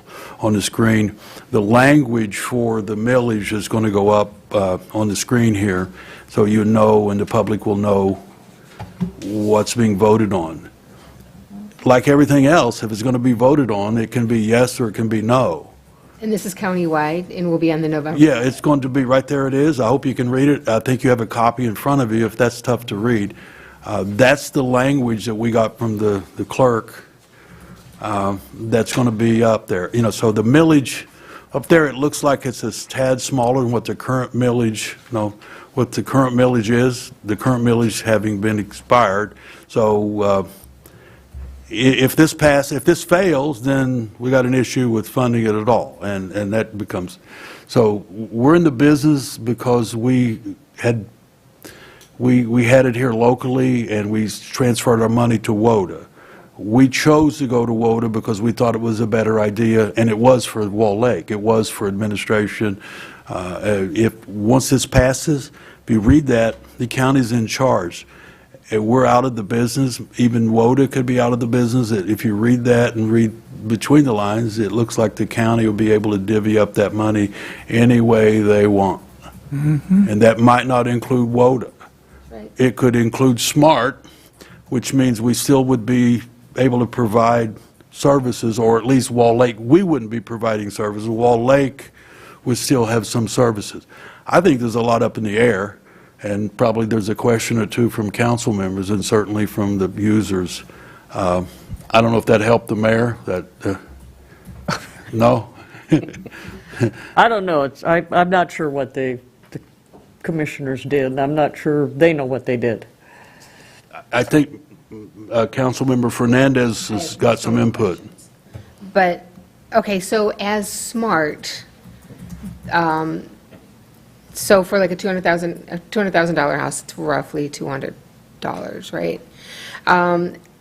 on the screen? The language for the millage is going to go up on the screen here, so you know and the public will know what's being voted on. Like everything else, if it's going to be voted on, it can be yes or it can be no. And this is countywide, and will be on the November? Yeah, it's going to be, right there it is. I hope you can read it. I think you have a copy in front of you if that's tough to read. That's the language that we got from the clerk that's going to be up there. So the millage, up there it looks like it's a tad smaller than what the current millage, what the current millage is, the current millage having been expired. So if this fails, then we got an issue with funding it at all, and that becomes, so we're in the business because we had it here locally, and we transferred our money to WODA. We chose to go to WODA because we thought it was a better idea, and it was for Walled Lake. It was for administration. Once this passes, if you read that, the county's in charge. We're out of the business. Even WODA could be out of the business. If you read that and read between the lines, it looks like the county will be able to divvy up that money any way they want. Mm-hmm. And that might not include WODA. Right. It could include SMART, which means we still would be able to provide services, or at least Walled Lake, we wouldn't be providing services. Walled Lake would still have some services. I think there's a lot up in the air. And probably there's a question or two from council members and certainly from the users. I don't know if that helped the mayor. No? I don't know. I'm not sure what the commissioners did. I'm not sure they know what they did. I think Councilmember Fernandez has got some input. But, okay, so as SMART, so for like a $200,000 house, it's roughly $200, right?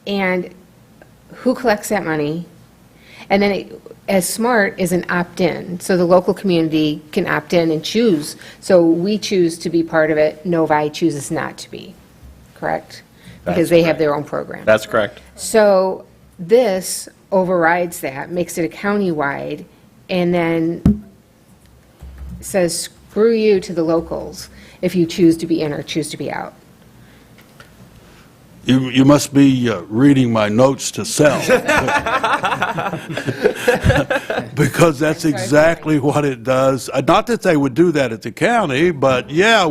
And who collects that money? And then as SMART is an opt-in, so the local community can opt in and choose. So we choose to be part of it, Novi chooses not to be, correct? Because they have their own program. That's correct. So this overrides that, makes it a countywide, and then says, screw you to the locals if you choose to be in or choose to be out. You must be reading my notes to self. Because that's exactly what it does. Not that they would do that at the county, but yeah,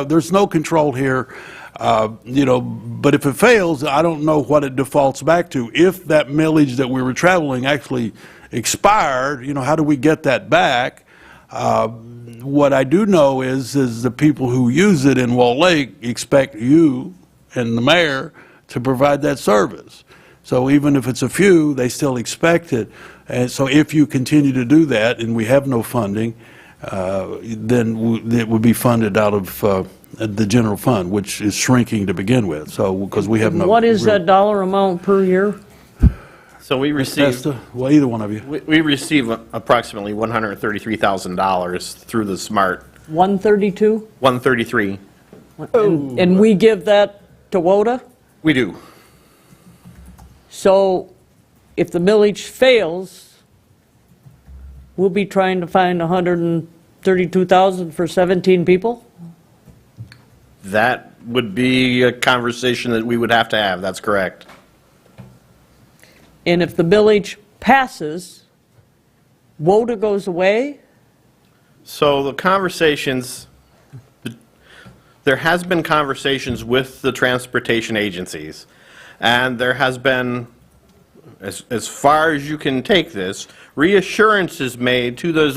there's no control here. But if it fails, I don't know what it defaults back to. If that millage that we were traveling actually expired, how do we get that back? What I do know is the people who use it in Wall Lake expect you and the mayor to provide that service. So even if it's a few, they still expect it. And so if you continue to do that and we have no funding, then it would be funded out of the general fund, which is shrinking to begin with. So because we have no. What is that dollar amount per year? So we receive, Well, either one of you. we receive approximately $133,000 through the SMART, 132? 133. And we give that to WODA? We do. So if the millage fails, we'll be trying to find 132,000 for 17 people? That would be a conversation that we would have to have, that's correct. And if the millage passes, WODA goes away? So the conversations, there has been conversations with the transportation agencies, and there has been, as far as you can take this, reassurances made to those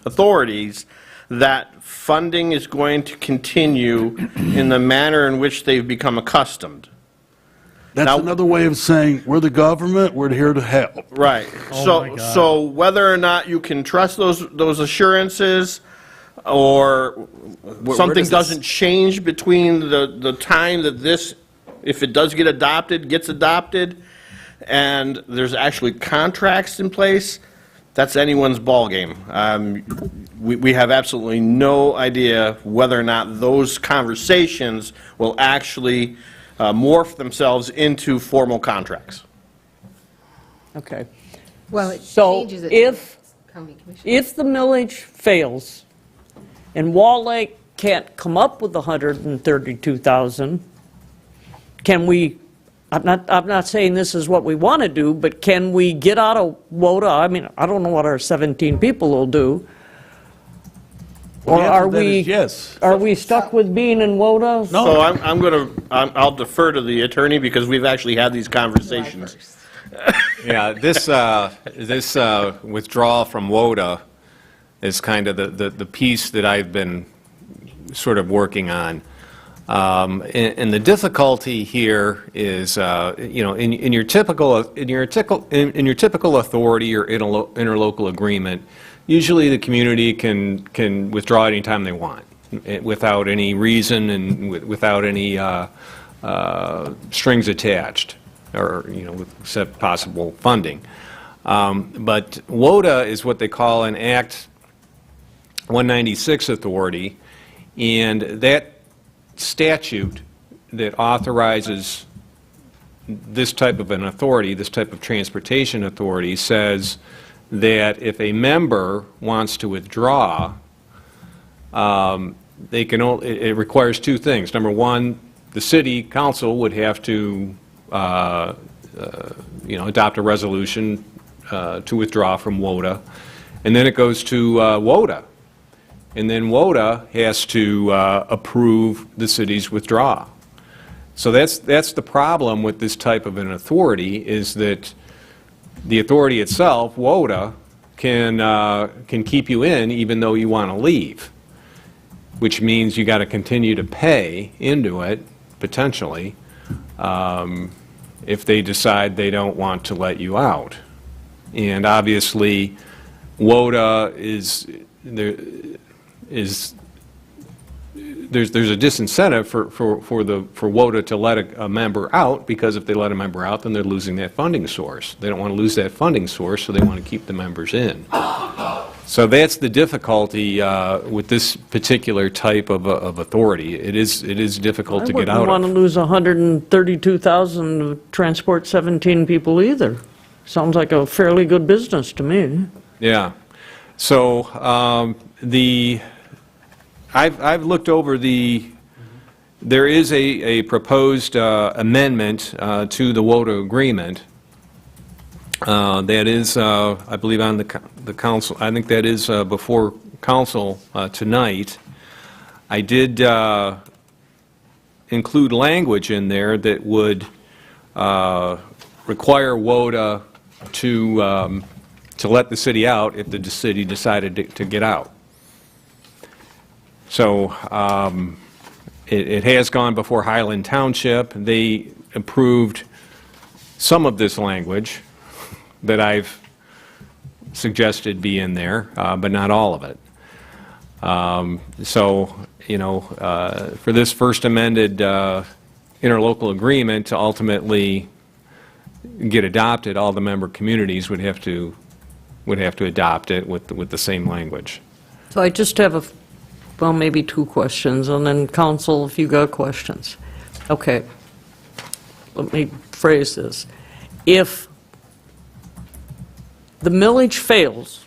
authorities that funding is going to continue in the manner in which they've become accustomed. That's Now- another way of saying, we're the government, we're here to help. Right. my God. So whether or not you can trust those assurances, or something doesn't change between the time that this, if it does get adopted, gets adopted, and there's actually contracts in place, that's anyone's ballgame. We have absolutely no idea whether or not those conversations will actually morph themselves into formal contracts. Okay. Well, it So changes it. if, County Commission. if the millage fails and Wall Lake can't come up with 132,000, can we, I'm not saying this is what we want to do, but can we get out of WODA? I mean, I don't know what our 17 people will do. Or The answer are to that we, is yes. are we stuck with being in WODA? So I'll defer to the attorney because we've actually had these conversations. Yeah, this withdrawal from WODA is kind of the piece that I've been sort of working on. And the difficulty here is, in your typical authority or interlocal agreement, usually the community can withdraw anytime they want, without any reason and without any strings attached, or except possible funding. But WODA is what they call an Act 196 authority, and that statute that authorizes this type of an authority, this type of transportation authority, says that if a member wants to withdraw, they can it requires two things. Number one, the city council would have to adopt a resolution to withdraw from WODA, and then it goes to WODA. And then WODA has to approve the city's withdrawal. So that's the problem with this type of an authority, is that the authority itself, WODA, can keep you in even though you want to leave, which means you got to continue to pay into it, potentially, if they decide they don't want to let you out. And obviously, WODA is there's a disincentive for WOTA to let a member out, because if they let a member out, then they're losing that funding source. They don't want to lose that funding source, so they want to keep the members in. So that's the difficulty with this particular type of authority. It is difficult to get I out wouldn't want to of. lose 132,000 to transport 17 people either. Sounds like a fairly good business to me. Yeah. So I've looked over there is a proposed amendment to the WOTA agreement that is, I believe, on the council. I think that is before council tonight. I did include language in there that would require WOTA to let the city out if the city decided to get out. So it has gone before Highland Township. They approved some of this language that I've suggested be in there, but not all of it. So, you know, for this first amended interlocal agreement to ultimately get adopted, all the member communities would have to adopt it with the same language. So I just have well, maybe two questions, and then council, if you got questions. Okay. Let me phrase this. If the millage fails,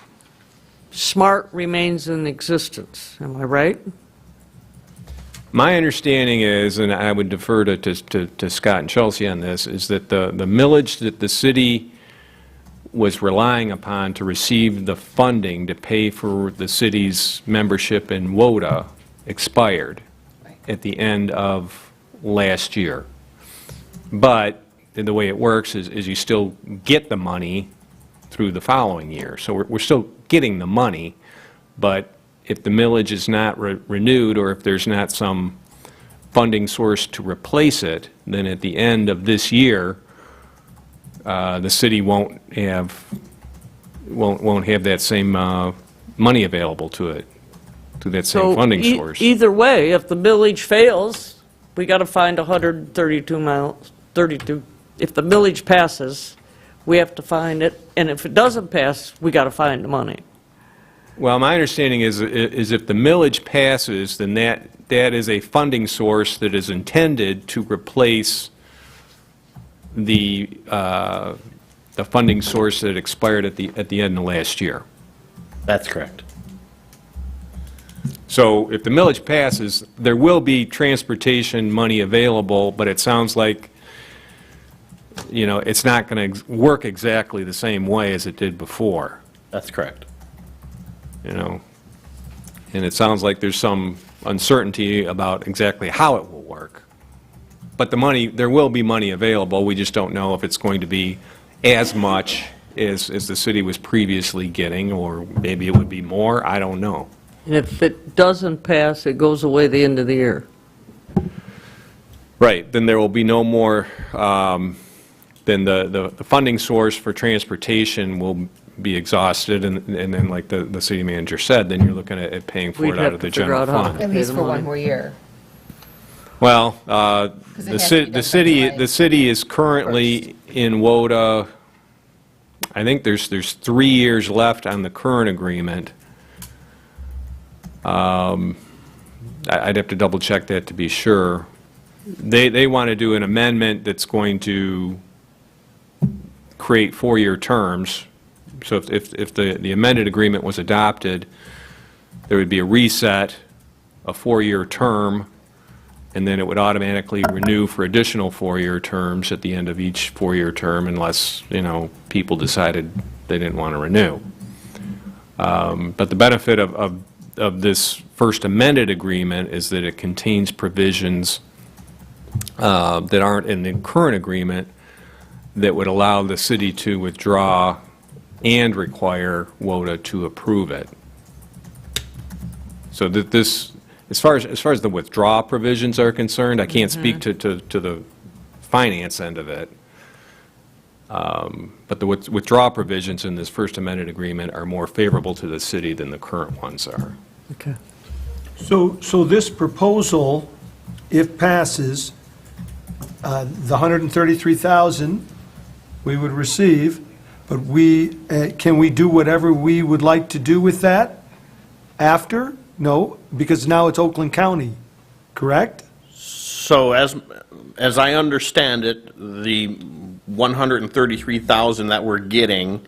SMART remains in existence, am I right? My understanding is, and I would defer to Scott and Chelsea on this, is that the millage that the city was relying upon to receive the funding to pay for the city's membership in WOTA expired at the end of last year. But the way it works is you still get the money through the following year. So we're still getting the money, but if the millage is not renewed, or if there's not some funding source to replace it, then at the end of this year, the city won't have that same money available to it, to that same funding source. Either way, if the millage fails, we got to find 132 miles, 32. If the millage passes, we have to find it, and if it doesn't pass, we got to find the money. Well, my understanding is if the millage passes, then that is a funding source that is intended to replace the funding source that expired at the end of last year. That's correct. So if the millage passes, there will be transportation money available, but it sounds like, you know, it's not going to work exactly the same way as it did before. That's correct. You know, and it sounds like there's some uncertainty about exactly how it will work. But the money, there will be money available. We just don't know if it's going to be as much as the city was previously getting, or maybe it would be more. I don't know. And if it doesn't pass, it goes away the end of the year. Right. Then there will be no more. Then the funding source for transportation will be exhausted, and then, like the city manager said, then you're looking at paying for it out of the general fund. At least for one more year. Well, it the has to be done by July city is currently in WOTA. I think there's 3 years left on the current agreement. I'd have to double check that to be sure. They want to do an amendment that's going to create 4-year terms. So if the amended agreement was adopted, there would be a reset, a 4-year term, and then it would automatically renew for additional 4-year terms at the end of each 4-year term, unless, you know, people decided they didn't want to renew. But the benefit of this first amended agreement is that it contains provisions that aren't in the current agreement that would allow the city to withdraw and require WOTA to approve it. So that this, as far as the withdrawal provisions are concerned, I can't speak to the finance end of it. But the withdrawal provisions in this first amended agreement are more favorable to the city than the current ones are. Okay. So this proposal, if passes, the 133,000 we would receive, but can we do whatever we would like to do with that after? No, because now it's Oakland County, correct? So as I understand it, the 133,000 that we're getting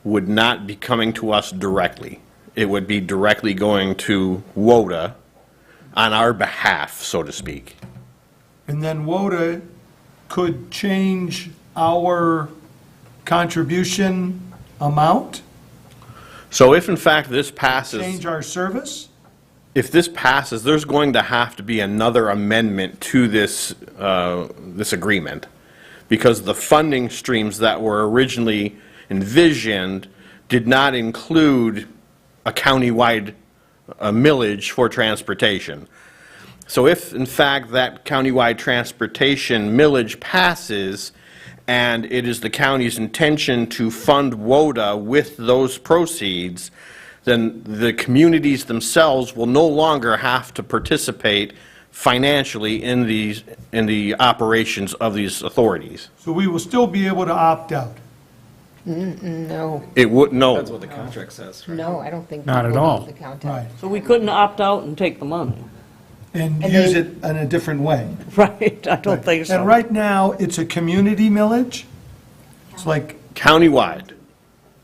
would not be coming to us directly. It would be directly going to WODA on our behalf, so to speak. And then WODA could change our contribution amount, So if in fact this passes, change our service? if this passes, there's going to have to be another amendment to this, this agreement, because the funding streams that were originally envisioned did not include a countywide millage for transportation. So if, in fact, that countywide transportation millage passes, and it is the county's intention to fund WODA with those proceeds, then the communities themselves will no longer have to participate financially in the operations of these authorities. So we will still be able to opt out. No, It would, no. That's what the contract says, right? no, I don't think. Not at we'll all. need to count Right. So we couldn't opt out and take the money, And And use they- it in a different way. right? I don't think so. And right now, it's a community millage. It's like Countywide.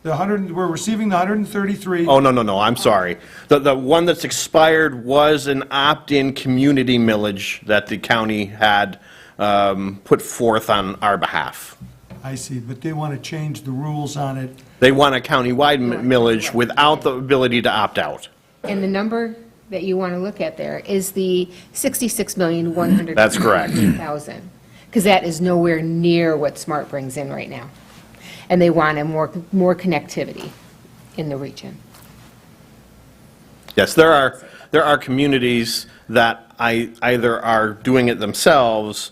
we're receiving the 133. Oh, no, I'm sorry. The one that's expired was an opt-in community millage that the county had put forth on our behalf. I see, but they want to change the rules on it. They want a countywide millage without the ability to opt out. And the number that you want to look at there is the 66,100,000. That's correct. Because that is nowhere near what SMART brings in right now. And they want a more connectivity in the region. Yes, there are communities that either are doing it themselves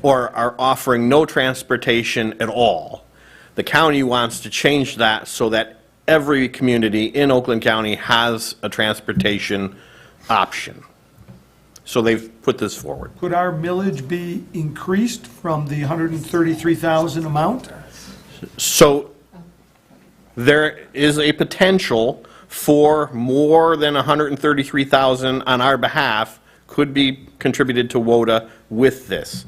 or are offering no transportation at all. The county wants to change that so that every community in Oakland County has a transportation option. So they've put this forward. Could our millage be increased from the 133,000 amount? So there is a potential for more than 133,000 on our behalf could be contributed to WODA with this.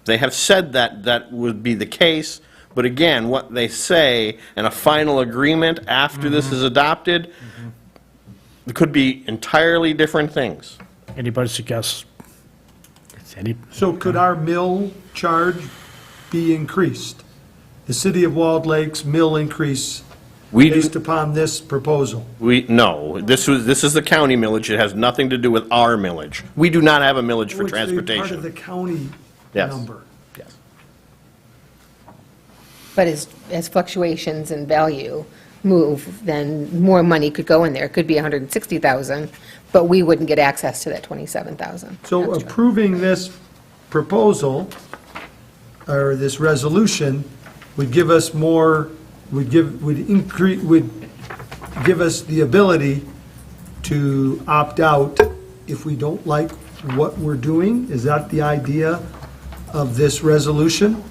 They have said that that would be the case, but again, what they say in a final agreement after this is adopted, it could be entirely different things. Anybody suggest? So could our mill charge be increased? The City of Walled Lake's mill increase based upon this proposal? No, this is the county millage. It has nothing to do with our millage. We do not have a millage for Which is part of transportation. the county Yes. number. Yes. But as fluctuations in value move, then more money could go in there. It could be 160,000, but we wouldn't get access to that 27,000. So approving this proposal, or this resolution, would give us more, would give us the ability to opt out if we don't like what we're doing? Is that the idea of this resolution?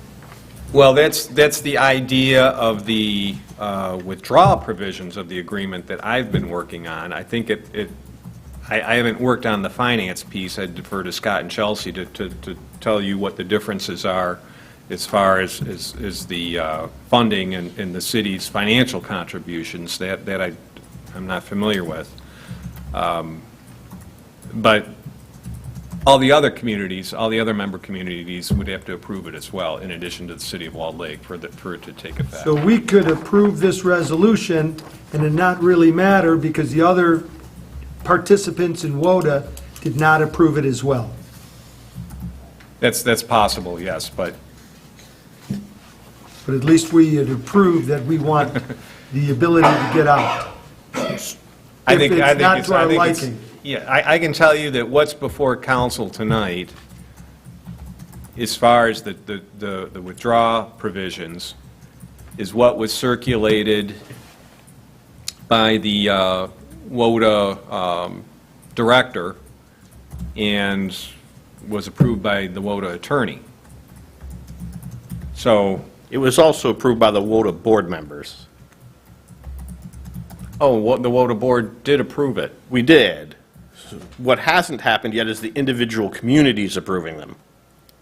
Well, that's the idea of the withdrawal provisions of the agreement that I've been working on. I think I haven't worked on the finance piece. I defer to Scott and Chelsea to tell you what the differences are as far as the funding and the city's financial contributions that I'm not familiar with. But all the other communities, all the other member communities would have to approve it as well, in addition to the City of Walled Lake, for it to take effect. So we could approve this resolution and it not really matter because the other participants in WODA did not approve it as well. That's possible, yes, but But at least we had approved that we want the ability to get out. I think it's not it's to our I think it's- liking. Yeah, I can tell you that what's before council tonight, as far as the withdrawal provisions, is what was circulated by the WODA director and was approved by the WODA attorney. So, It was also approved by the WODA board members. the WODA board did approve it. We did. What hasn't happened yet is the individual communities approving them.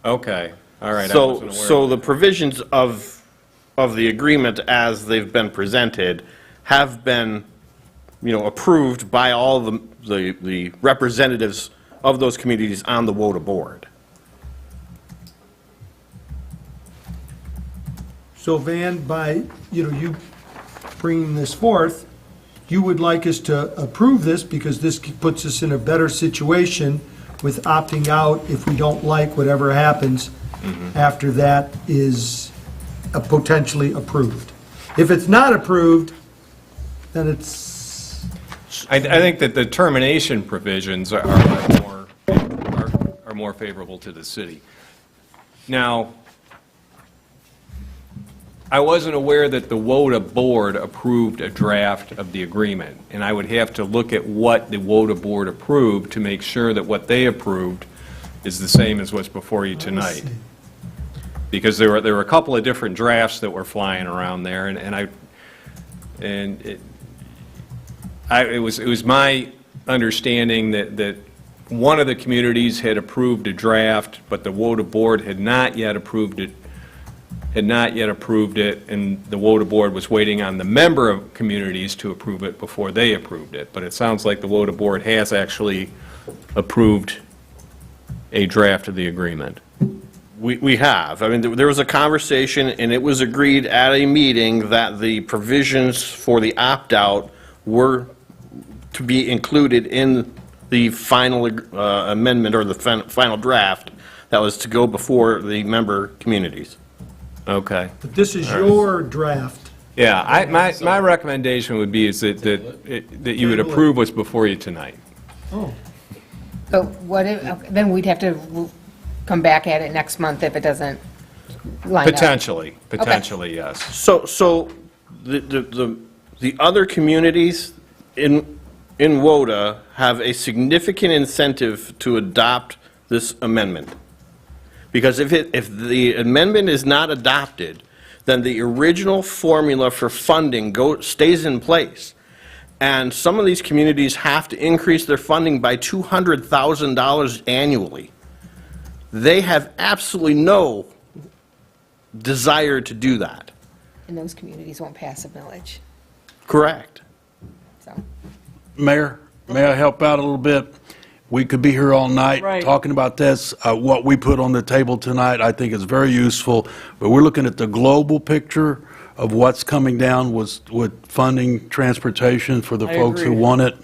Okay, all right. I So, wasn't aware so of the provisions of the agreement as they've been presented have been, approved by all the representatives of those communities on the WODA board. So Van, by, you bringing this forth, you would like us to approve this because this puts us in a better situation with opting out if we don't like whatever happens after that is potentially approved. If it's not approved, then it's, I think that the termination provisions are more favorable to the city. Now, I wasn't aware that the WODA board approved a draft of the agreement, and I would have to look at what the WODA board approved to make sure that what they approved is the same as what's before you tonight. Because there were a couple of different drafts that were flying around there, it was my understanding that one of the communities had approved a draft, but the WODA board had not yet approved it, and the WODA board was waiting on the member of communities to approve it before they approved it. But it sounds like the WODA board has actually approved a draft of the agreement. We have. I mean, there was a conversation, and it was agreed at a meeting that the provisions for the opt-out were to be included in the final amendment or the final draft that was to go before the member communities. Okay. but this is your draft. Yeah, my recommendation would be is that you would approve what's before you tonight. Oh, But what if, then we'd have to come back at it next month if it doesn't line up. Potentially, yes. So the other communities in WODA have a significant incentive to adopt this amendment. Because if the amendment is not adopted, then the original formula for funding stays in place. And some of these communities have to increase their funding by $200,000 annually. They have absolutely no desire to do that. And those communities won't pass a millage, Correct. so. Mayor, may I help out a little bit? We could be here all night Right. talking about this. What we put on the table tonight, I think is very useful, but we're looking at the global picture of what's coming down with funding transportation for the I folks who agree. want it,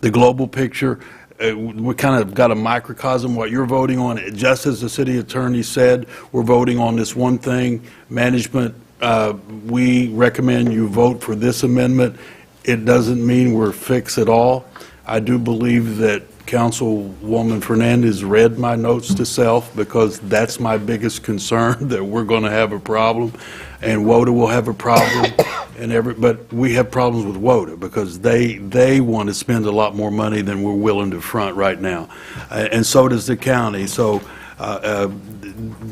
the global picture. We kind of got a microcosm what you're voting on. Just as the city attorney said, we're voting on this one thing. Management, we recommend you vote for this amendment. It doesn't mean we're fixed at all. I do believe that Councilwoman Fernandez read my notes to self because that's my biggest concern, that we're going to have a problem and WODA will have a problem, but we have problems with WODA because they want to spend a lot more money than we're willing to front right now, and so does the county. So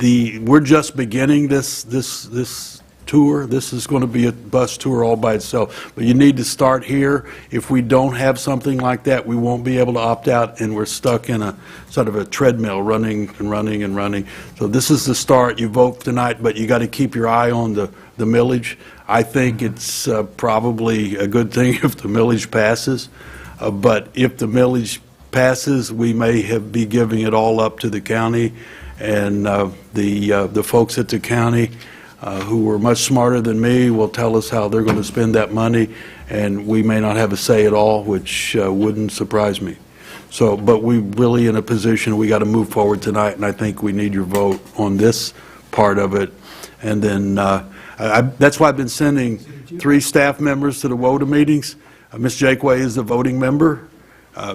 we're just beginning this tour. This is going to be a bus tour all by itself, but you need to start here. If we don't have something like that, we won't be able to opt out, and we're stuck in a sort of a treadmill, running and running and running. So this is the start. You vote tonight, but you got to keep your eye on the millage. I think it's probably a good thing if the millage passes, but if the millage passes, we may be giving it all up to the county, and the folks at the county who are much smarter than me will tell us how they're going to spend that money, and we may not have a say at all, which wouldn't surprise me. So, but we're really in a position, we got to move forward tonight, and I think we need your vote on this part of it. And then, that's why I've been sending 3 staff members to the WODA meetings. Ms. Jakeway is the voting member.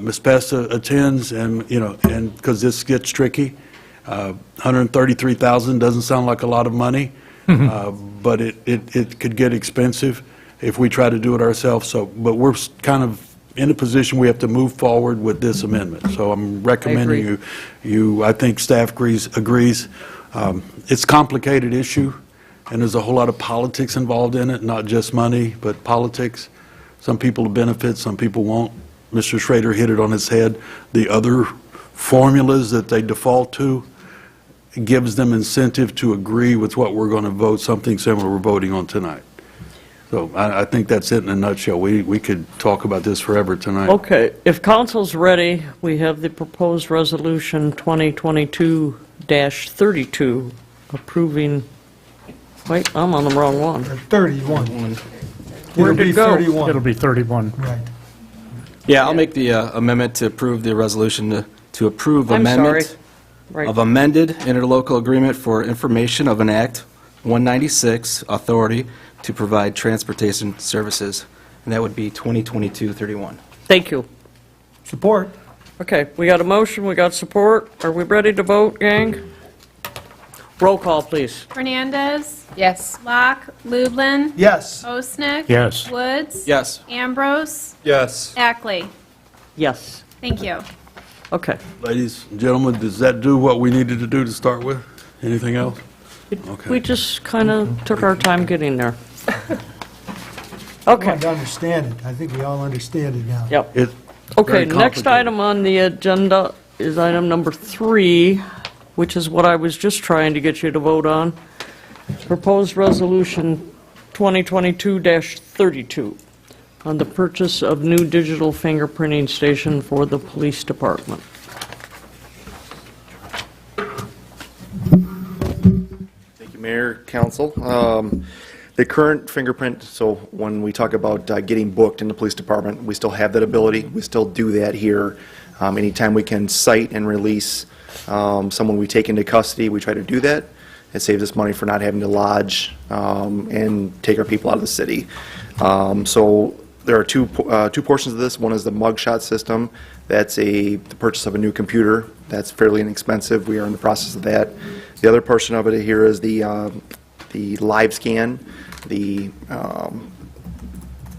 Ms. Pesta attends, and, and because this gets tricky. $133,000 doesn't sound like a lot of money. But it could get expensive if we try to do it ourselves. So, but we're kind of in a position we have to move forward with this amendment. So I'm recommending I think staff agrees. It's a complicated issue, and there's a whole lot of politics involved in it, not just money, but politics. Some people will benefit, some people won't. Mr. Schrader hit it on his head. The other formulas that they default to gives them incentive to agree with what we're going to vote, something similar we're voting on tonight. So I think that's it in a nutshell. We could talk about this forever tonight. Okay, if council's ready, we have the proposed resolution 2022-32 approving, wait, I'm on the wrong one. 31. Where'd It'll it be go? 31. It'll be 31. Right. Yeah, I'll make the amendment to approve the resolution to approve I'm sorry. amendment Right. of amended interlocal agreement for information of an Act 196 authority to provide transportation services, and that would be 2022-31. Thank you. Support. Okay, we got a motion, we got support. Are we ready to vote, gang? Roll call, please. Hernandez. Yes. Locke. Lublin. Yes. Osnick. Yes. Woods. Yes. Ambrose. Yes. Ackley. Yes. Thank you. Okay. Ladies and gentlemen, does that do what we needed to do to start with? Anything else? Okay. We just kind of took our time getting there. I Okay, want to understand it. I think we all understand it now. yep. It's Okay, very next complicated. item on the agenda is item number 3, which is what I was just trying to get you to vote on. Proposed resolution 2022-32 on the purchase of new digital fingerprinting station for the police department. Thank you, Mayor, Council. The current fingerprint, so when we talk about getting booked in the police department, we still have that ability. We still do that here. Anytime we can cite and release someone we take into custody, we try to do that. It saves us money for not having to lodge and take our people out of the city. So there are two portions of this. One is the mugshot system. That's the purchase of a new computer. That's fairly inexpensive. We are in the process of that. The other portion of it here is the live scan.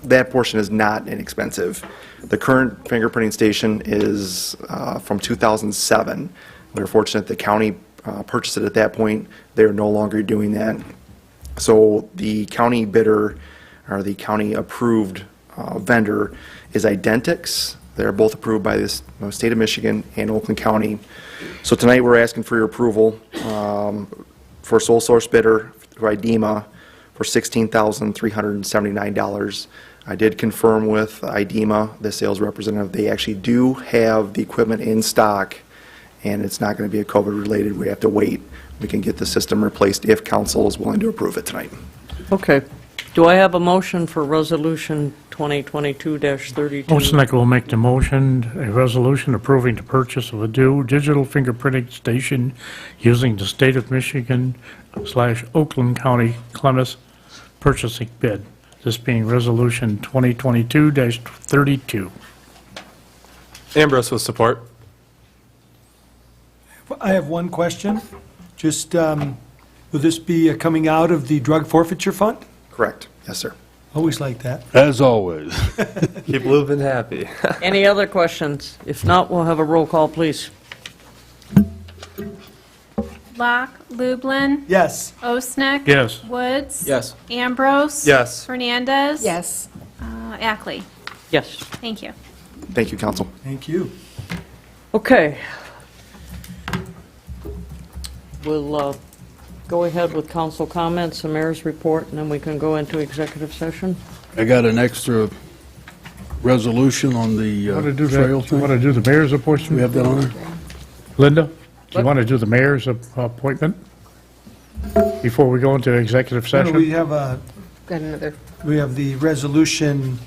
That portion is not inexpensive. The current fingerprinting station is from 2007. We were fortunate the county purchased it at that point. They are no longer doing that. So the county bidder, or the county approved vendor, is Identix. They're both approved by the state of Michigan and Oakland County. So tonight we're asking for your approval for sole source bidder through IDEMA for $16,379. I did confirm with IDEMA, the sales representative, they actually do have the equipment in stock, and it's not going to be a COVID-related. We have to wait. We can get the system replaced if council is willing to approve it tonight. Okay. Do I have a motion for resolution 2022-32? Osnick will make the motion, a resolution approving the purchase of a new digital fingerprinting station using the State of Michigan / Oakland County Clemens purchasing bid, this being resolution 2022-32. Ambrose will support. I have one question. Just, will this be coming out of the drug forfeiture fund? Correct. Yes, sir. Always like that. As always. Keep Lubin happy. Any other questions? If not, we'll have a roll call, please. Locke. Lublin. Yes. Osnick. Yes. Woods. Yes. Ambrose. Yes. Hernandez. Yes. Ackley. Yes. Thank you. Thank you, council. Thank you. Okay. We'll go ahead with council comments, the mayor's report, and then we can go into executive session. I got an extra resolution on the Want to do trail that? You want thing. to do the mayor's appointment? We have that on there? Linda, do you want to do the mayor's appointment before we go into executive We session? have Got another. we have the resolution,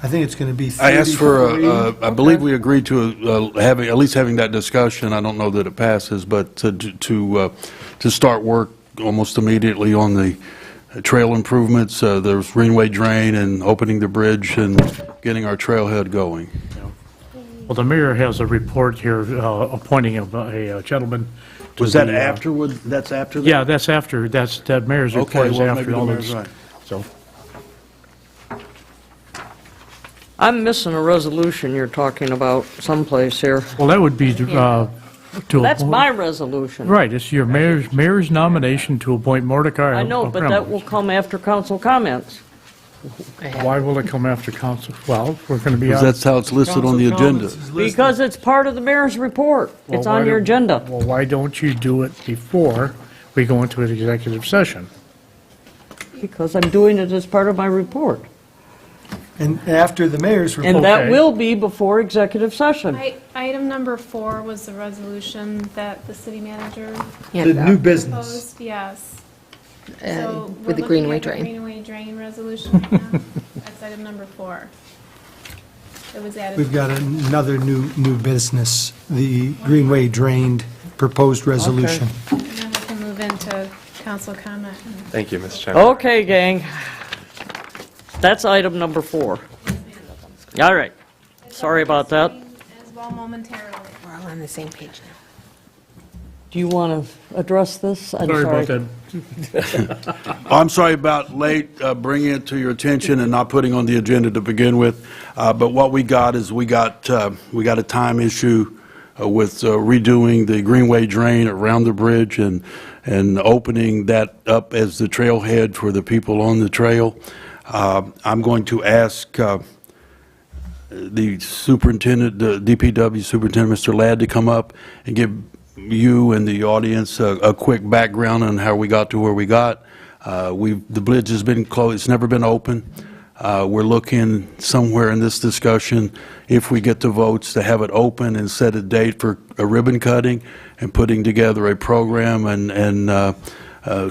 I think it's going to be 33. I asked for, I believe we agreed to having, at least having that discussion. I don't know that it passes, but to start work almost immediately on the trail improvements. There's Greenway Drain and opening the bridge and getting our trailhead going. Well, the mayor has a report here appointing a gentleman. to Was that the, afterward? That's after that? Yeah, that's after, that mayor's report Okay, is well, after maybe the all mayor's this. right. So, I'm missing a resolution you're talking about someplace here. Well, that would be to... That's my resolution. Right, it's your mayor's nomination to appoint Mordecai. I know, but that will come after council comments. Why will it come after council? Well, we're going to be Because on... that's how it's listed on the agenda. Because it's part of the mayor's report. It's Well, on why your don't- agenda. Well, why don't you do it before we go into an executive session? Because I'm doing it as part of my report. And after the mayor's report. And that Okay. will be before executive session. Item number 4 was the resolution that the city manager The new business. proposed, yes. So with the we're Greenway looking at the drain. Greenway drain resolution right now. That's item number 4. It was added. We've got another new business, the Greenway drained proposed resolution. And then we can move into council comment. Thank you, Ms. Chairman. Okay, gang. That's item number 4. All right. Sorry about that. As well momentarily. We're all on the same page now. Do you want to address this? I'm Sorry about that. I'm sorry about late bringing it to your attention and not putting on the agenda to begin with, but what we got is we got a time issue with redoing the Greenway drain around the bridge and opening that up as the trailhead for the people on the trail. I'm going to ask the superintendent, the DPW superintendent, Mr. Ladd, to come up and give you and the audience a quick background on how we got to where we got. The bridge has been closed, it's never been open. We're looking somewhere in this discussion, if we get the votes, to have it open and set a date for a ribbon cutting and putting together a program and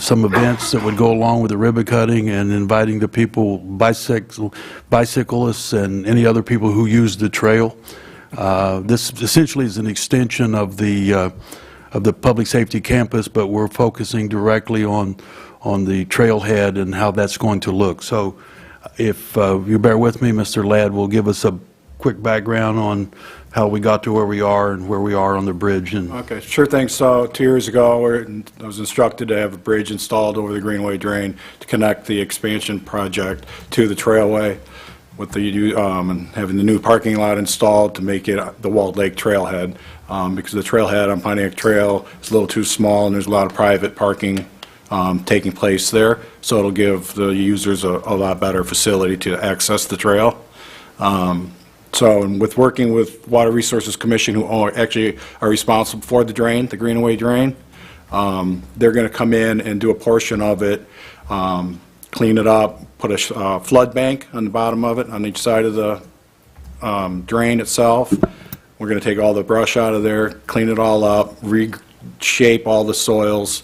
some events that would go along with the ribbon cutting and inviting the people, bicyclists and any other people who use the trail. This essentially is an extension of the public safety campus, but we're focusing directly on the trailhead and how that's going to look. So if you bear with me, Mr. Ladd will give us a quick background on how we got to where we are and where we are on the bridge. And Okay, sure thing. So 2 years ago, I was instructed to have a bridge installed over the Greenway drain to connect the expansion project to the trailway with the, and having the new parking lot installed to make it the Walled Lake trailhead. Because the trailhead on Pontiac Trail is a little too small and there's a lot of private parking taking place there. So it'll give the users a lot better facility to access the trail. So with working with Water Resources Commission, who actually are responsible for the drain, the Greenway drain, they're going to come in and do a portion of it, clean it up, put a flood bank on the bottom of it on each side of the drain itself. We're going to take all the brush out of there, clean it all up, reshape all the soils,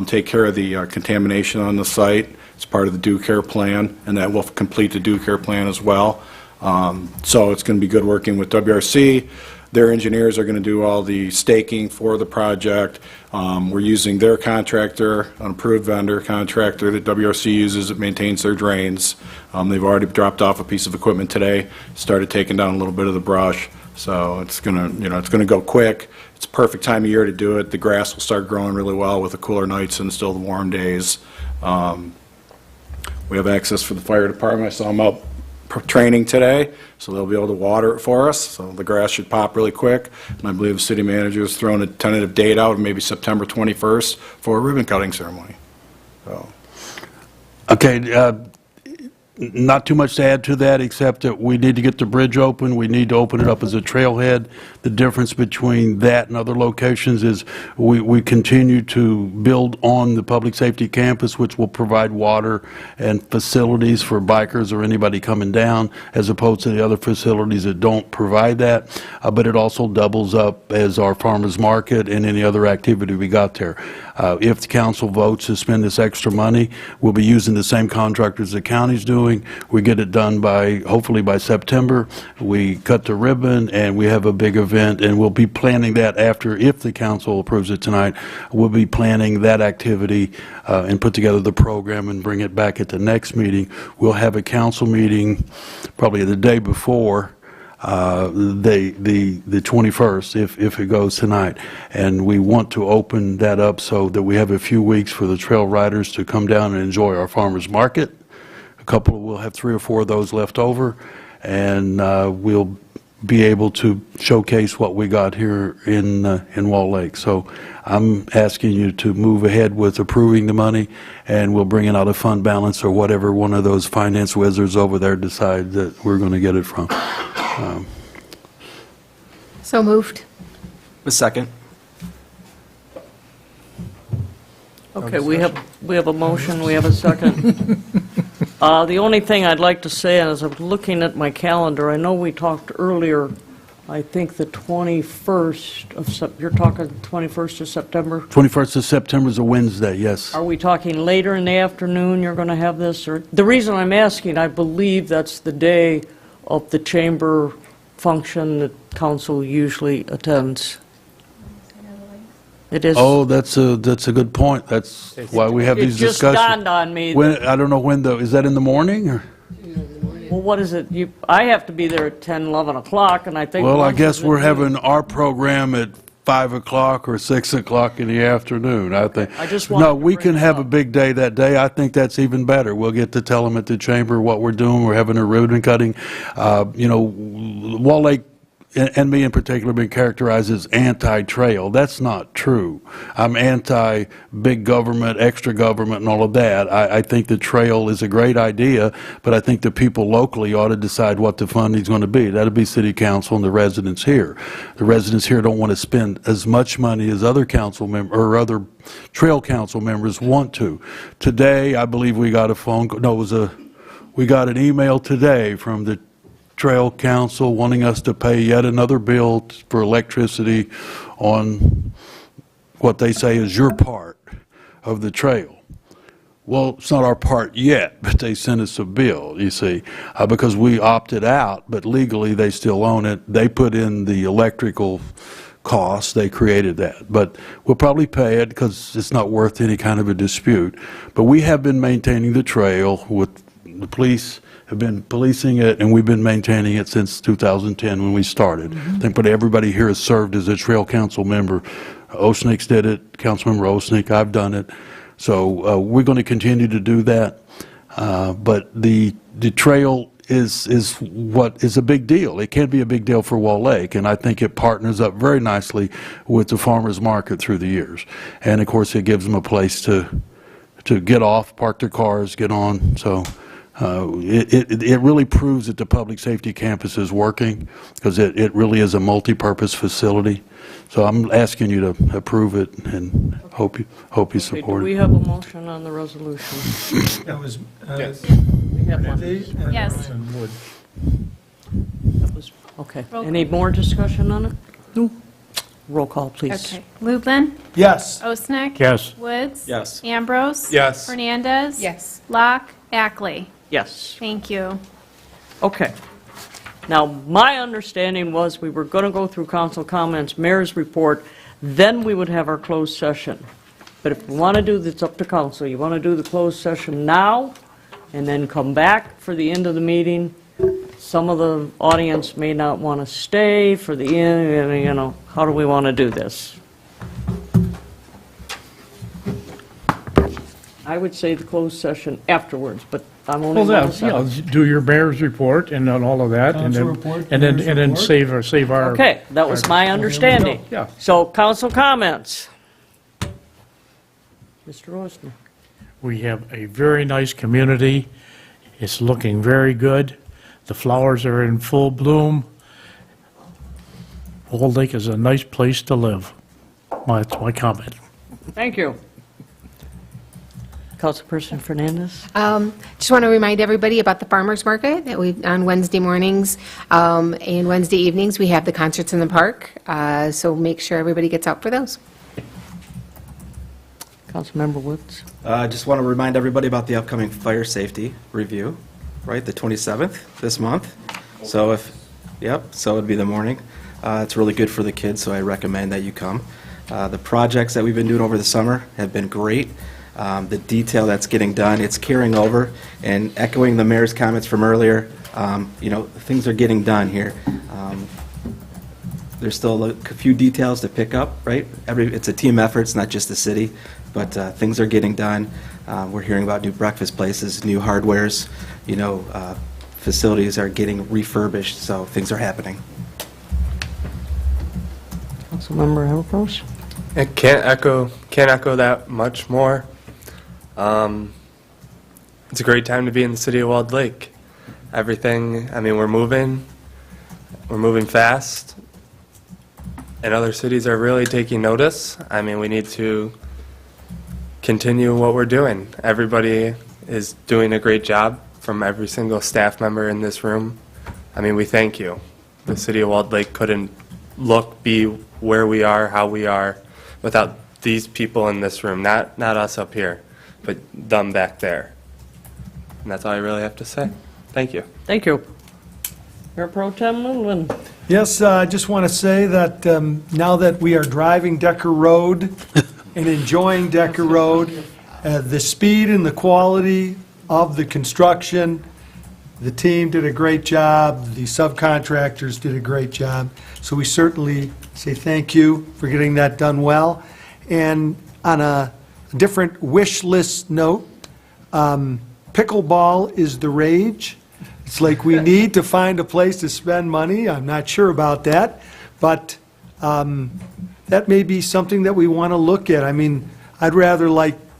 take care of the contamination on the site. It's part of the due care plan, and that will complete the due care plan as well. So it's going to be good working with WRC. Their engineers are going to do all the staking for the project. We're using their contractor, an approved vendor contractor that WRC uses that maintains their drains. They've already dropped off a piece of equipment today, started taking down a little bit of the brush. So it's going to, it's going to go quick. It's a perfect time of year to do it. The grass will start growing really well with the cooler nights and still the warm days. We have access for the fire department. I saw them out training today, so they'll be able to water it for us. So the grass should pop really quick. And I believe the city manager has thrown a tentative date out, maybe September 21st, for a ribbon cutting ceremony. So. Okay, not too much to add to that, except that we need to get the bridge open. We need to open it up as a trailhead. The difference between that and other locations is we continue to build on the public safety campus, which will provide water and facilities for bikers or anybody coming down, as opposed to the other facilities that don't provide that. But it also doubles up as our farmers market and any other activity we got there. If the council votes to spend this extra money, we'll be using the same contractors the county's doing. We get it done by, hopefully by September. We cut the ribbon and we have a big event, and we'll be planning that after, if the council approves it tonight, we'll be planning that activity and put together the program and bring it back at the next meeting. We'll have a council meeting probably the day before the 21st, if it goes tonight. And we want to open that up so that we have a few weeks for the trail riders to come down and enjoy our farmers market. We'll have 3 or 4 of those left over. and we'll be able to showcase what we got here in Wall Lake. So I'm asking you to move ahead with approving the money, and we'll bring it out of fund balance or whatever one of those finance wizards over there decide that we're going to get it from. So moved. A second. Okay, we have a motion, we have a second. The only thing I'd like to say, as I'm looking at my calendar, I know we talked earlier, I think the 21st of, you're talking 21st of September? 21st of September is a Wednesday, yes. Are we talking later in the afternoon you're going to have this? Or the reason I'm asking, I believe that's the day of the chamber function that council usually attends. It is. Oh, that's a good point. That's why we have these It just discussions. dawned on me. I don't know when, though. Is that in the morning, or? Well, what is it? I have to be there at 10, 11 o'clock, and I think... Well, I lunch guess is we're at having our program at 5 o'clock or 6 o'clock in the afternoon, I think. I just wanted No, to we bring can it have up. a big day that day. I think that's even better. We'll get to tell them at the chamber what we're doing. We're having a ribbon cutting. Wall Lake, and me in particular, been characterized as anti-trail. That's not true. I'm anti-big government, extra government, and all of that. I think the trail is a great idea, but I think the people locally ought to decide what the funding's going to be. That'll be city council and the residents here. The residents here don't want to spend as much money as other council members or other trail council members want to. Today, I believe we got a phone call. No, we got an email today from the Trail Council wanting us to pay yet another bill for electricity on what they say is your part of the trail. Well, it's not our part yet, but they sent us a bill, you see, because we opted out, but legally they still own it. They put in the electrical costs, they created that. But we'll probably pay it because it's not worth any kind of a dispute. But we have been maintaining the trail with the police have been policing it, and we've been maintaining it since 2010 when we started. I think but everybody here has served as a trail council member. Osnick's did it, Councilmember Osnick, I've done it. So we're going to continue to do that. But the trail is what is a big deal. It can be a big deal for Wall Lake, and I think it partners up very nicely with the farmers market through the years. And of course, it gives them a place to get off, park their cars, get on. So it really proves that the public safety campus is working, because it really is a multi-purpose facility. So I'm asking you to approve it and hope you Okay, support do we it. have a motion on the resolution? That was, We have one. Yes. That was- Okay. Roll call. Any more discussion on it? No. Roll call, please. Okay. Lublin? yes. Osnick? Yes. Woods? Yes. Ambrose? Yes. Hernandez? Yes. Locke? Ackley? Yes. Thank you. Okay. Now, my understanding was we were going to go through council comments, mayor's report, then we would have our closed session. But if you want to do, it's up to council. You want to do the closed session now and then come back for the end of the meeting. Some of the audience may not want to stay for the end, how do we want to do this? I would say the closed session afterwards, but I'm only Well, one that, you know, second. do your mayor's report and then all of that, and Council then, report, and then, mayor's and then report. save our. Okay, that was my understanding. Yeah. So, council comments. Mr. Osner. We have a very nice community. It's looking very good. The flowers are in full bloom. Old Lake is a nice place to live. That's my comment. Thank you. Councilperson Fernandez. Just want to remind everybody about the farmers market that on Wednesday mornings and Wednesday evenings, we have the concerts in the park. So make sure everybody gets out for those. Councilmember Woods. I just want to remind everybody about the upcoming fire safety review, right, the 27th this month. So so it'd be the morning. It's really good for the kids, so I recommend that you come. The projects that we've been doing over the summer have been great. The detail that's getting done, it's carrying over, and echoing the mayor's comments from earlier, things are getting done here. There's still a few details to pick up, right? It's a team effort, it's not just the city, but things are getting done. We're hearing about new breakfast places, new hardwares, facilities are getting refurbished, so things are happening. Councilmember Ambrose? I can't echo that much more. It's a great time to be in the city of Walled Lake. Everything, I mean, we're moving fast, and other cities are really taking notice. I mean, we need to continue what we're doing. Everybody is doing a great job, from every single staff member in this room. I mean, we thank you. The city of Walled Lake couldn't be where we are, how we are, without these people in this room, not us up here, but them back there. And that's all I really have to say. Thank you. Thank you. Mayor Pro Tem Lublin? Yes, I just want to say that now that we are driving Decker Road and enjoying Decker Road, the speed and the quality of the construction, the team did a great job, the subcontractors did a great job, so we certainly say thank you for getting that done well. And on a different wish list note, pickleball is the rage. It's like we need to find a place to spend money. I'm not sure about that, but that may be something that we want to look at. I mean, I'd rather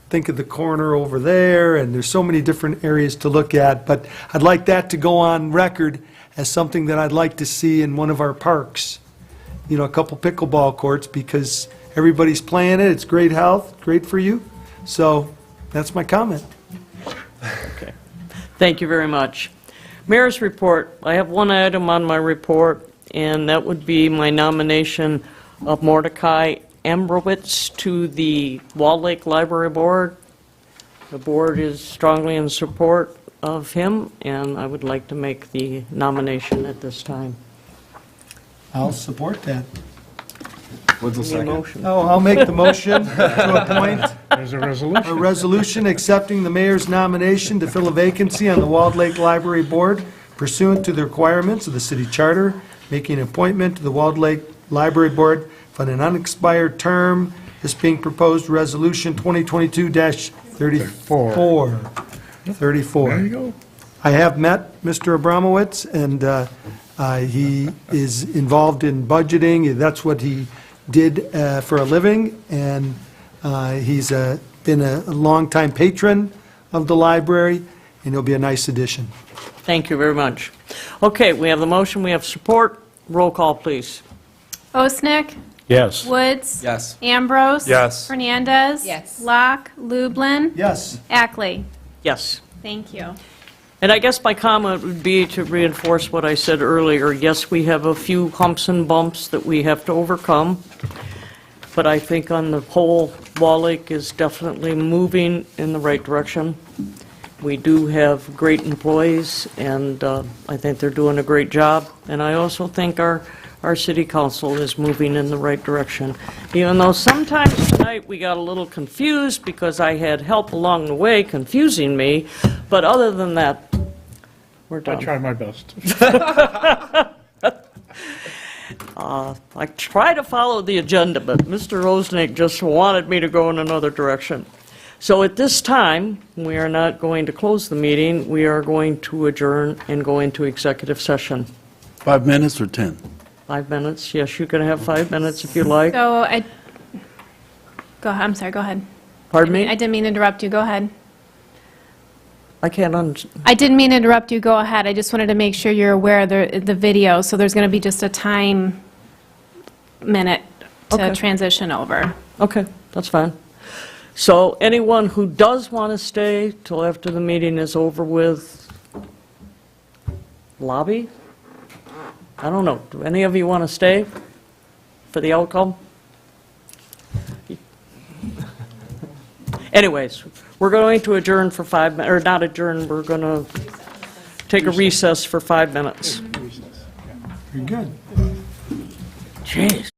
think of the corner over there, and there's so many different areas to look at, but I'd like that to go on record as something that I'd like to see in one of our parks. You know, a couple pickleball courts, because everybody's playing it. It's great health, great for you. So that's my comment. Okay. Thank you very much. Mayor's report. I have one item on my report, and that would be my nomination of Mordecai Ambrowitz to the Walled Lake Library Board. The board is strongly in support of him, and I would like to make the nomination at this time. I'll support that. Woods will Need a second. motion? Oh, I'll make the motion to appoint There's a resolution. a resolution accepting the mayor's nomination to fill a vacancy on the Walled Lake Library Board pursuant to the requirements of the city charter, making an appointment to the Walled Lake Library Board for an unexpired term. This being proposed resolution 2022-34. 34. There you go. I have met Mr. Abramowitz, and he is involved in budgeting. That's what he did for a living, and he's been a longtime patron of the library, and he'll be a nice addition. Thank you very much. Okay, we have the motion, we have support. Roll call, please. Osnick? Yes. Woods? Yes. Ambrose? Yes. Hernandez? Yes. Locke? Lublin? Yes. Ackley? Yes. Thank you. And I guess my comment would be to reinforce what I said earlier. Yes, we have a few humps and bumps that we have to overcome, but I think on the whole, Walled Lake is definitely moving in the right direction. We do have great employees, and I think they're doing a great job. And I also think our city council is moving in the right direction. Even though sometimes tonight we got a little confused because I had help along the way confusing me, but other than that, we're I done. try my best. I try to follow the agenda, but Mr. Rosnick just wanted me to go in another direction. So at this time, we are not going to close the meeting. We are going to adjourn and go into executive session. 5 minutes or 10? 5 minutes. Yes, you can have 5 minutes if you like. So I'm sorry, go ahead. Pardon I me? didn't mean to interrupt you, go ahead. I can't I didn't mean to interrupt you, go ahead. I just wanted to make sure you're aware of the video, so there's going to be just a time minute to Okay. transition over. Okay, that's fine. So anyone who does want to stay till after the meeting is over with, lobby? I don't know. Do any of you want to stay for the outcome? Anyways, we're going to adjourn for 5 minutes, or not adjourn, we're going to take a recess for 5 minutes. Very good. Jeez.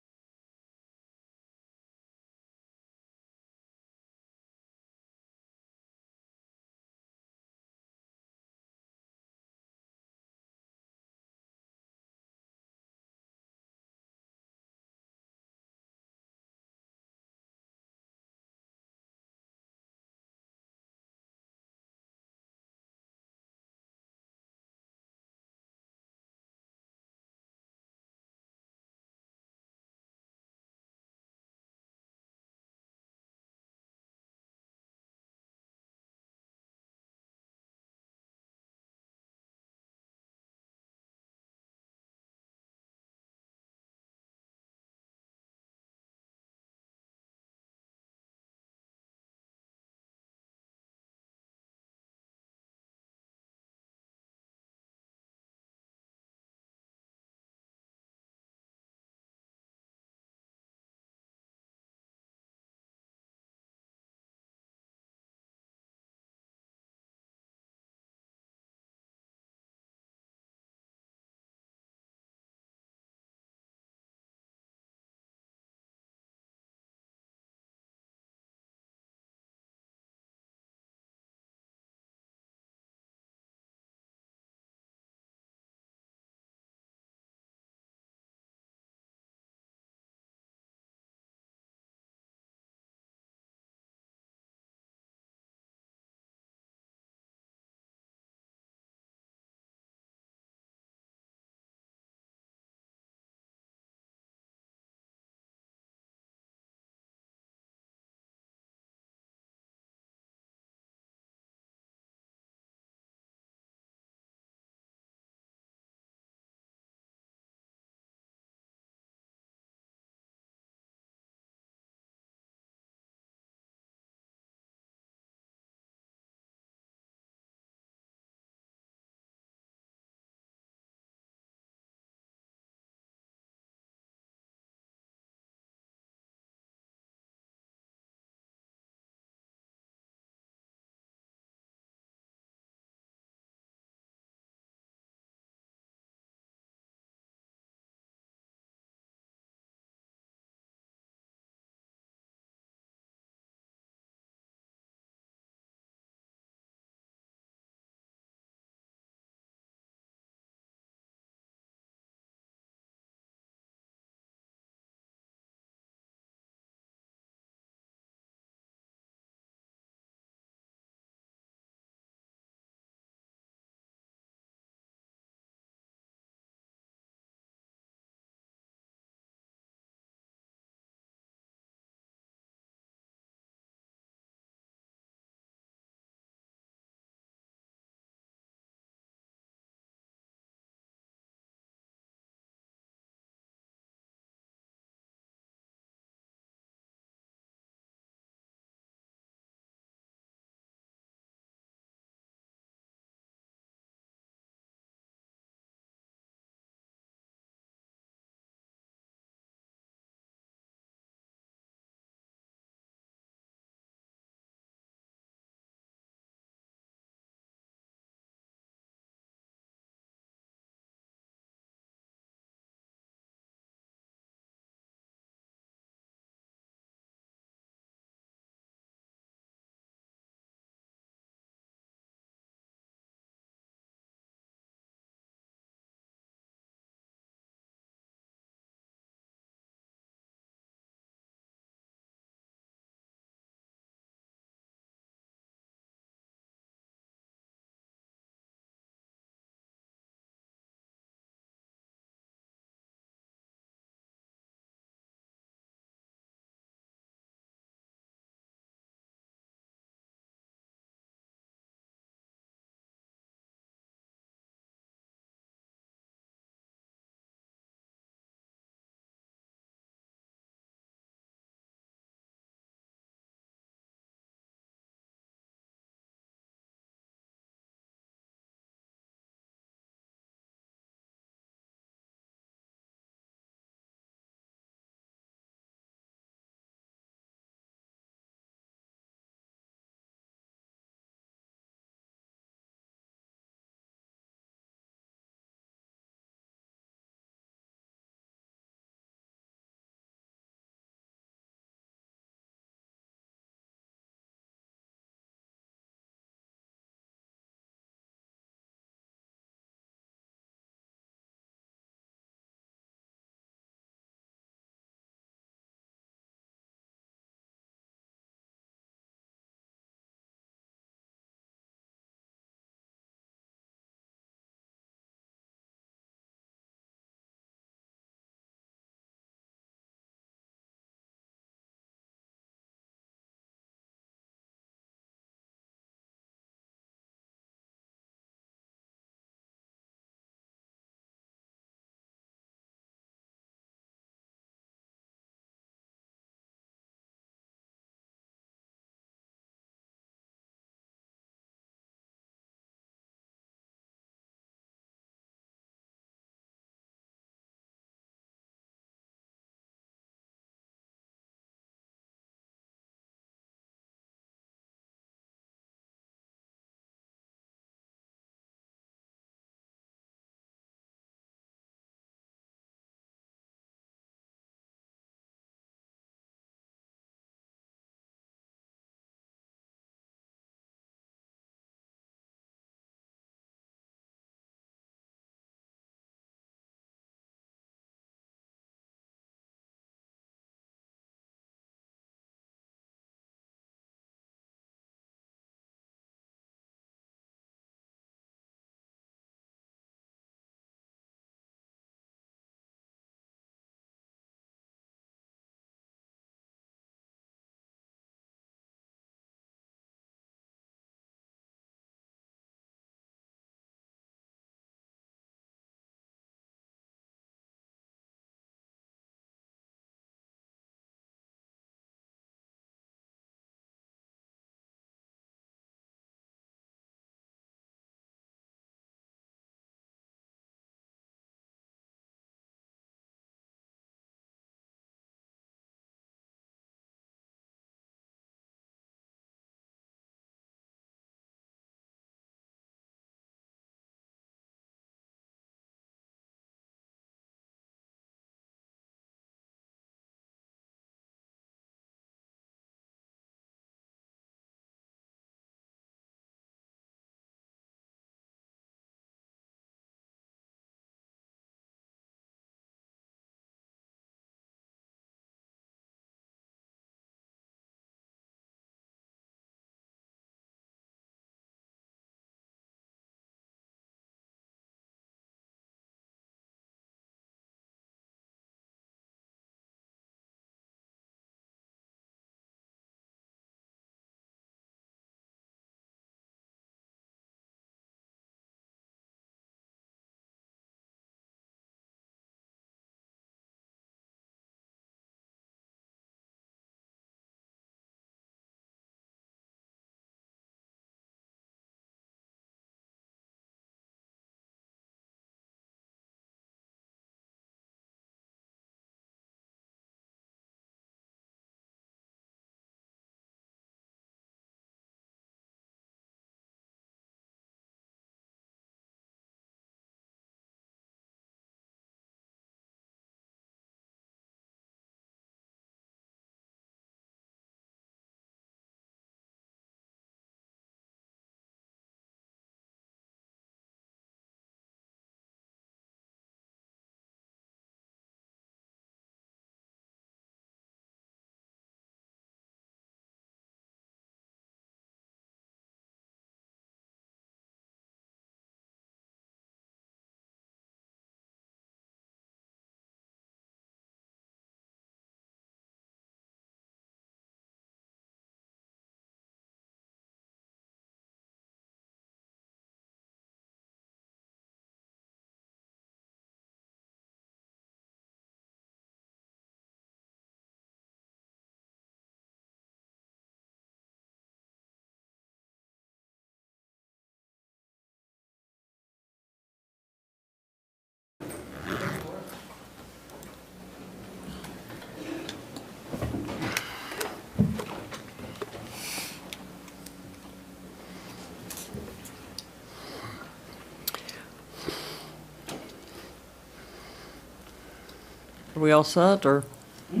Are we all set, or? We're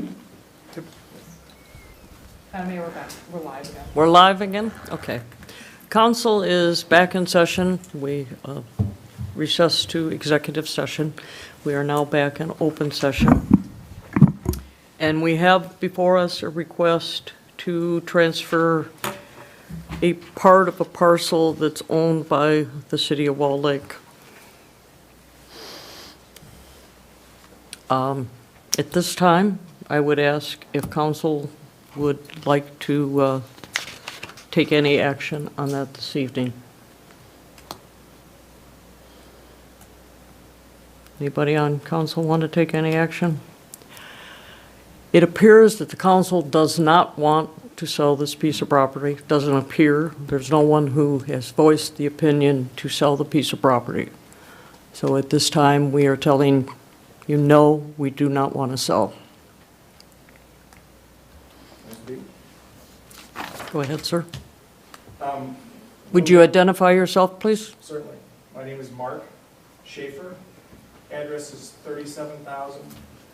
back. We're live again. We're live again? Okay. Council is back in session. We recessed to executive session. We are now back in open session. And we have before us a request to transfer a part of a parcel that's owned by the city of Wall Lake. At this time, I would ask if council would like to take any action on that this evening. Anybody on council want to take any action? It appears that the council does not want to sell this piece of property. Doesn't appear. There's no one who has voiced the opinion to sell the piece of property. So at this time, we are telling you, no, we do not want to sell. Go ahead, sir. Would you identify yourself, please? Certainly. My name is Mark Schaefer. Address is 37,000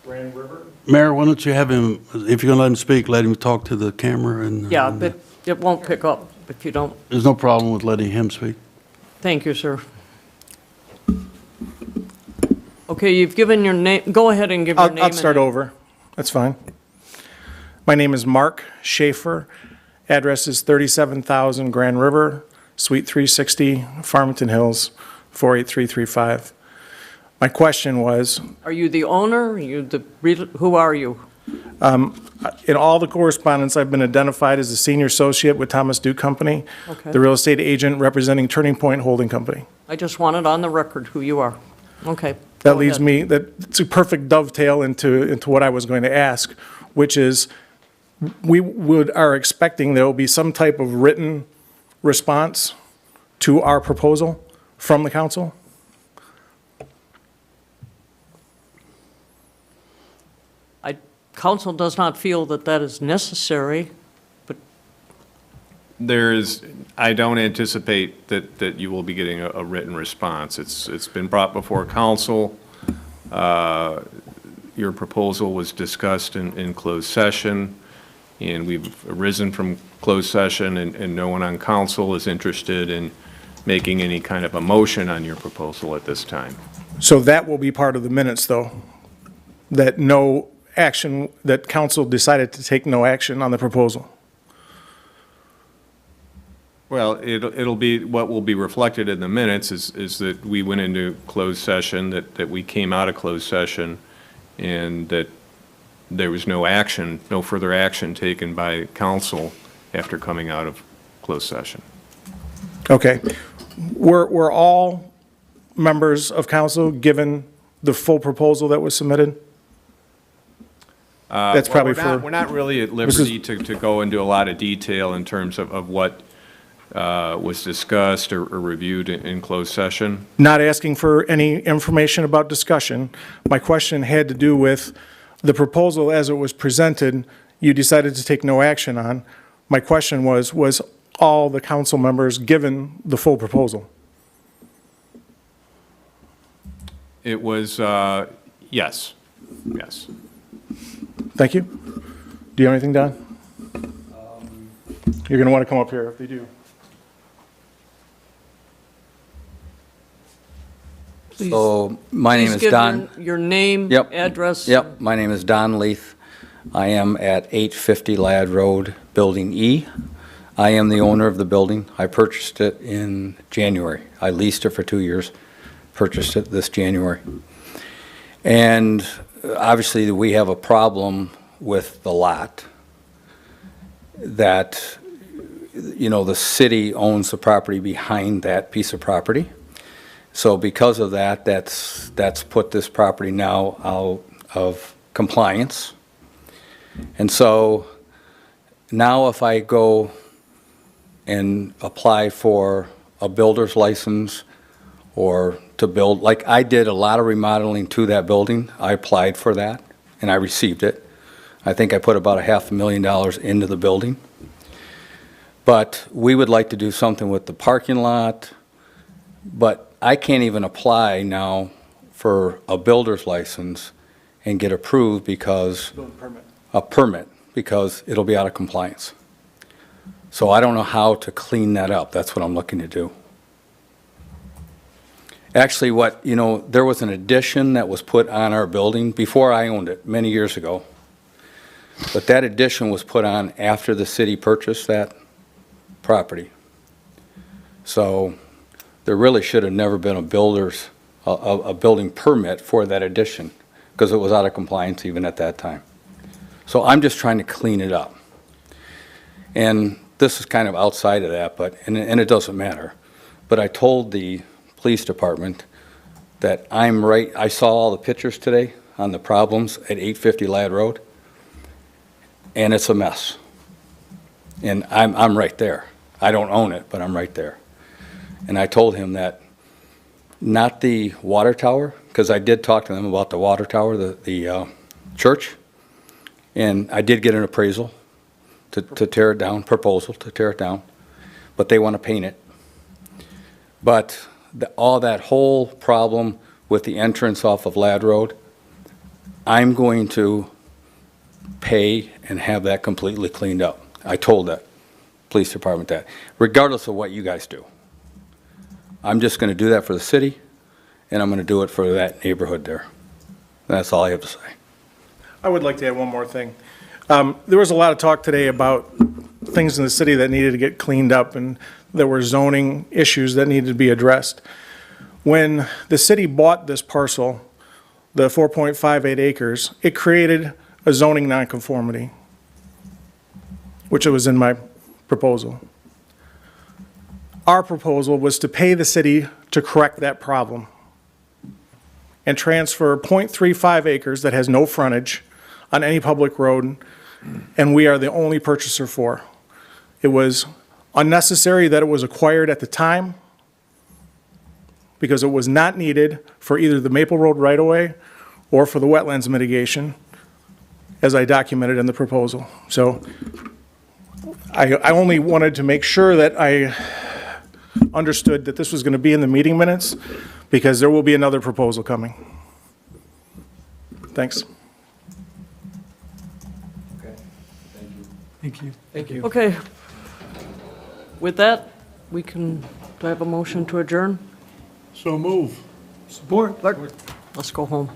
Grand River. Mayor, why don't you have him, if you're going to let him speak, let him talk to the camera and... Yeah, but it won't pick up if you don't. There's no problem with letting him speak. Thank you, sir. Okay, you've given your name. Go ahead and give your name. I'll start over. That's fine. My name is Mark Schaefer. Address is 37,000 Grand River, Suite 360, Farmington Hills, 48335. My question was... Are you the owner? Who are you? In all the correspondence, I've been identified as a senior associate with Thomas Duke Company, Okay. the real estate agent representing Turning Point Holding Company. I just want it on the record who you are. Okay. That go leads ahead. it's a perfect dovetail into what I was going to ask, which is, we are expecting there will be some type of written response to our proposal from the council? Council does not feel that that is necessary, but I don't anticipate that you will be getting a written response. It's been brought before council. Your proposal was discussed in closed session, and we've arisen from closed session, and no one on council is interested in making any kind of a motion on your proposal at this time. So that will be part of the minutes, though, that no action, that council decided to take no action on the proposal. Well, it'll be, what will be reflected in the minutes is that we went into closed session, that we came out of closed session, and that there was no action, no further action taken by council after coming out of closed session. Okay. Were all members of council given the full proposal that was submitted? That's Well, probably we're not really at liberty to go into a lot of detail in terms of what was discussed or reviewed in closed session. Not asking for any information about discussion. My question had to do with the proposal as it was presented, you decided to take no action on. My question was all the council members given the full proposal? It was, yes, yes. Thank you. Do you have anything, Don? You're going to want to come up here if you do. So, my name Please is give Don. your name, Yep. address. Yep, my name is Don Leith. I am at 850 Ladd Road, Building E. I am the owner of the building. I purchased it in January. I leased it for 2 years, purchased it this January. And obviously, we have a problem with the lot that, you know, the city owns the property behind that piece of property. So because of that, that's put this property now out of compliance. And so now if I go and apply for a builder's license or to build, like I did a lot of remodeling to that building, I applied for that and I received it. I think I put about $500,000 into the building. But we would like to do something with the parking lot, but I can't even apply now for a builder's license and get approved because, a permit, because it'll be out of compliance. So I don't know how to clean that up. That's what I'm looking to do. Actually, there was an addition that was put on our building before I owned it, many years ago. But that addition was put on after the city purchased that property. So there really should have never been a building permit for that addition, because it was out of compliance even at that time. So I'm just trying to clean it up. And this is kind of outside of that, and it doesn't matter. But I told the police department that I saw all the pictures today on the problems at 850 Ladd Road, and it's a mess. And I'm right there. I don't own it, but I'm right there. And I told him that not the water tower, because I did talk to them about the water tower, the church, and I did get an appraisal to tear it down, proposal to tear it down, but they want to paint it. But all that whole problem with the entrance off of Ladd Road, I'm going to pay and have that completely cleaned up. I told that police department that, regardless of what you guys do. I'm just going to do that for the city, and I'm going to do it for that neighborhood there. That's all I have to say. I would like to add one more thing. There was a lot of talk today about things in the city that needed to get cleaned up, and there were zoning issues that needed to be addressed. When the city bought this parcel, the 4.58 acres, it created a zoning nonconformity, which was in my proposal. Our proposal was to pay the city to correct that problem and transfer 0.35 acres that has no frontage on any public road, and we are the only purchaser for. It was unnecessary that it was acquired at the time because it was not needed for either the Maple Road right-of-way or for the wetlands mitigation, as I documented in the proposal. So I only wanted to make sure that I understood that this was going to be in the meeting minutes, because there will be another proposal coming. Thanks. Thank you. Thank you. Okay. With that, do I have a motion to adjourn? So move. Support. Let's go home.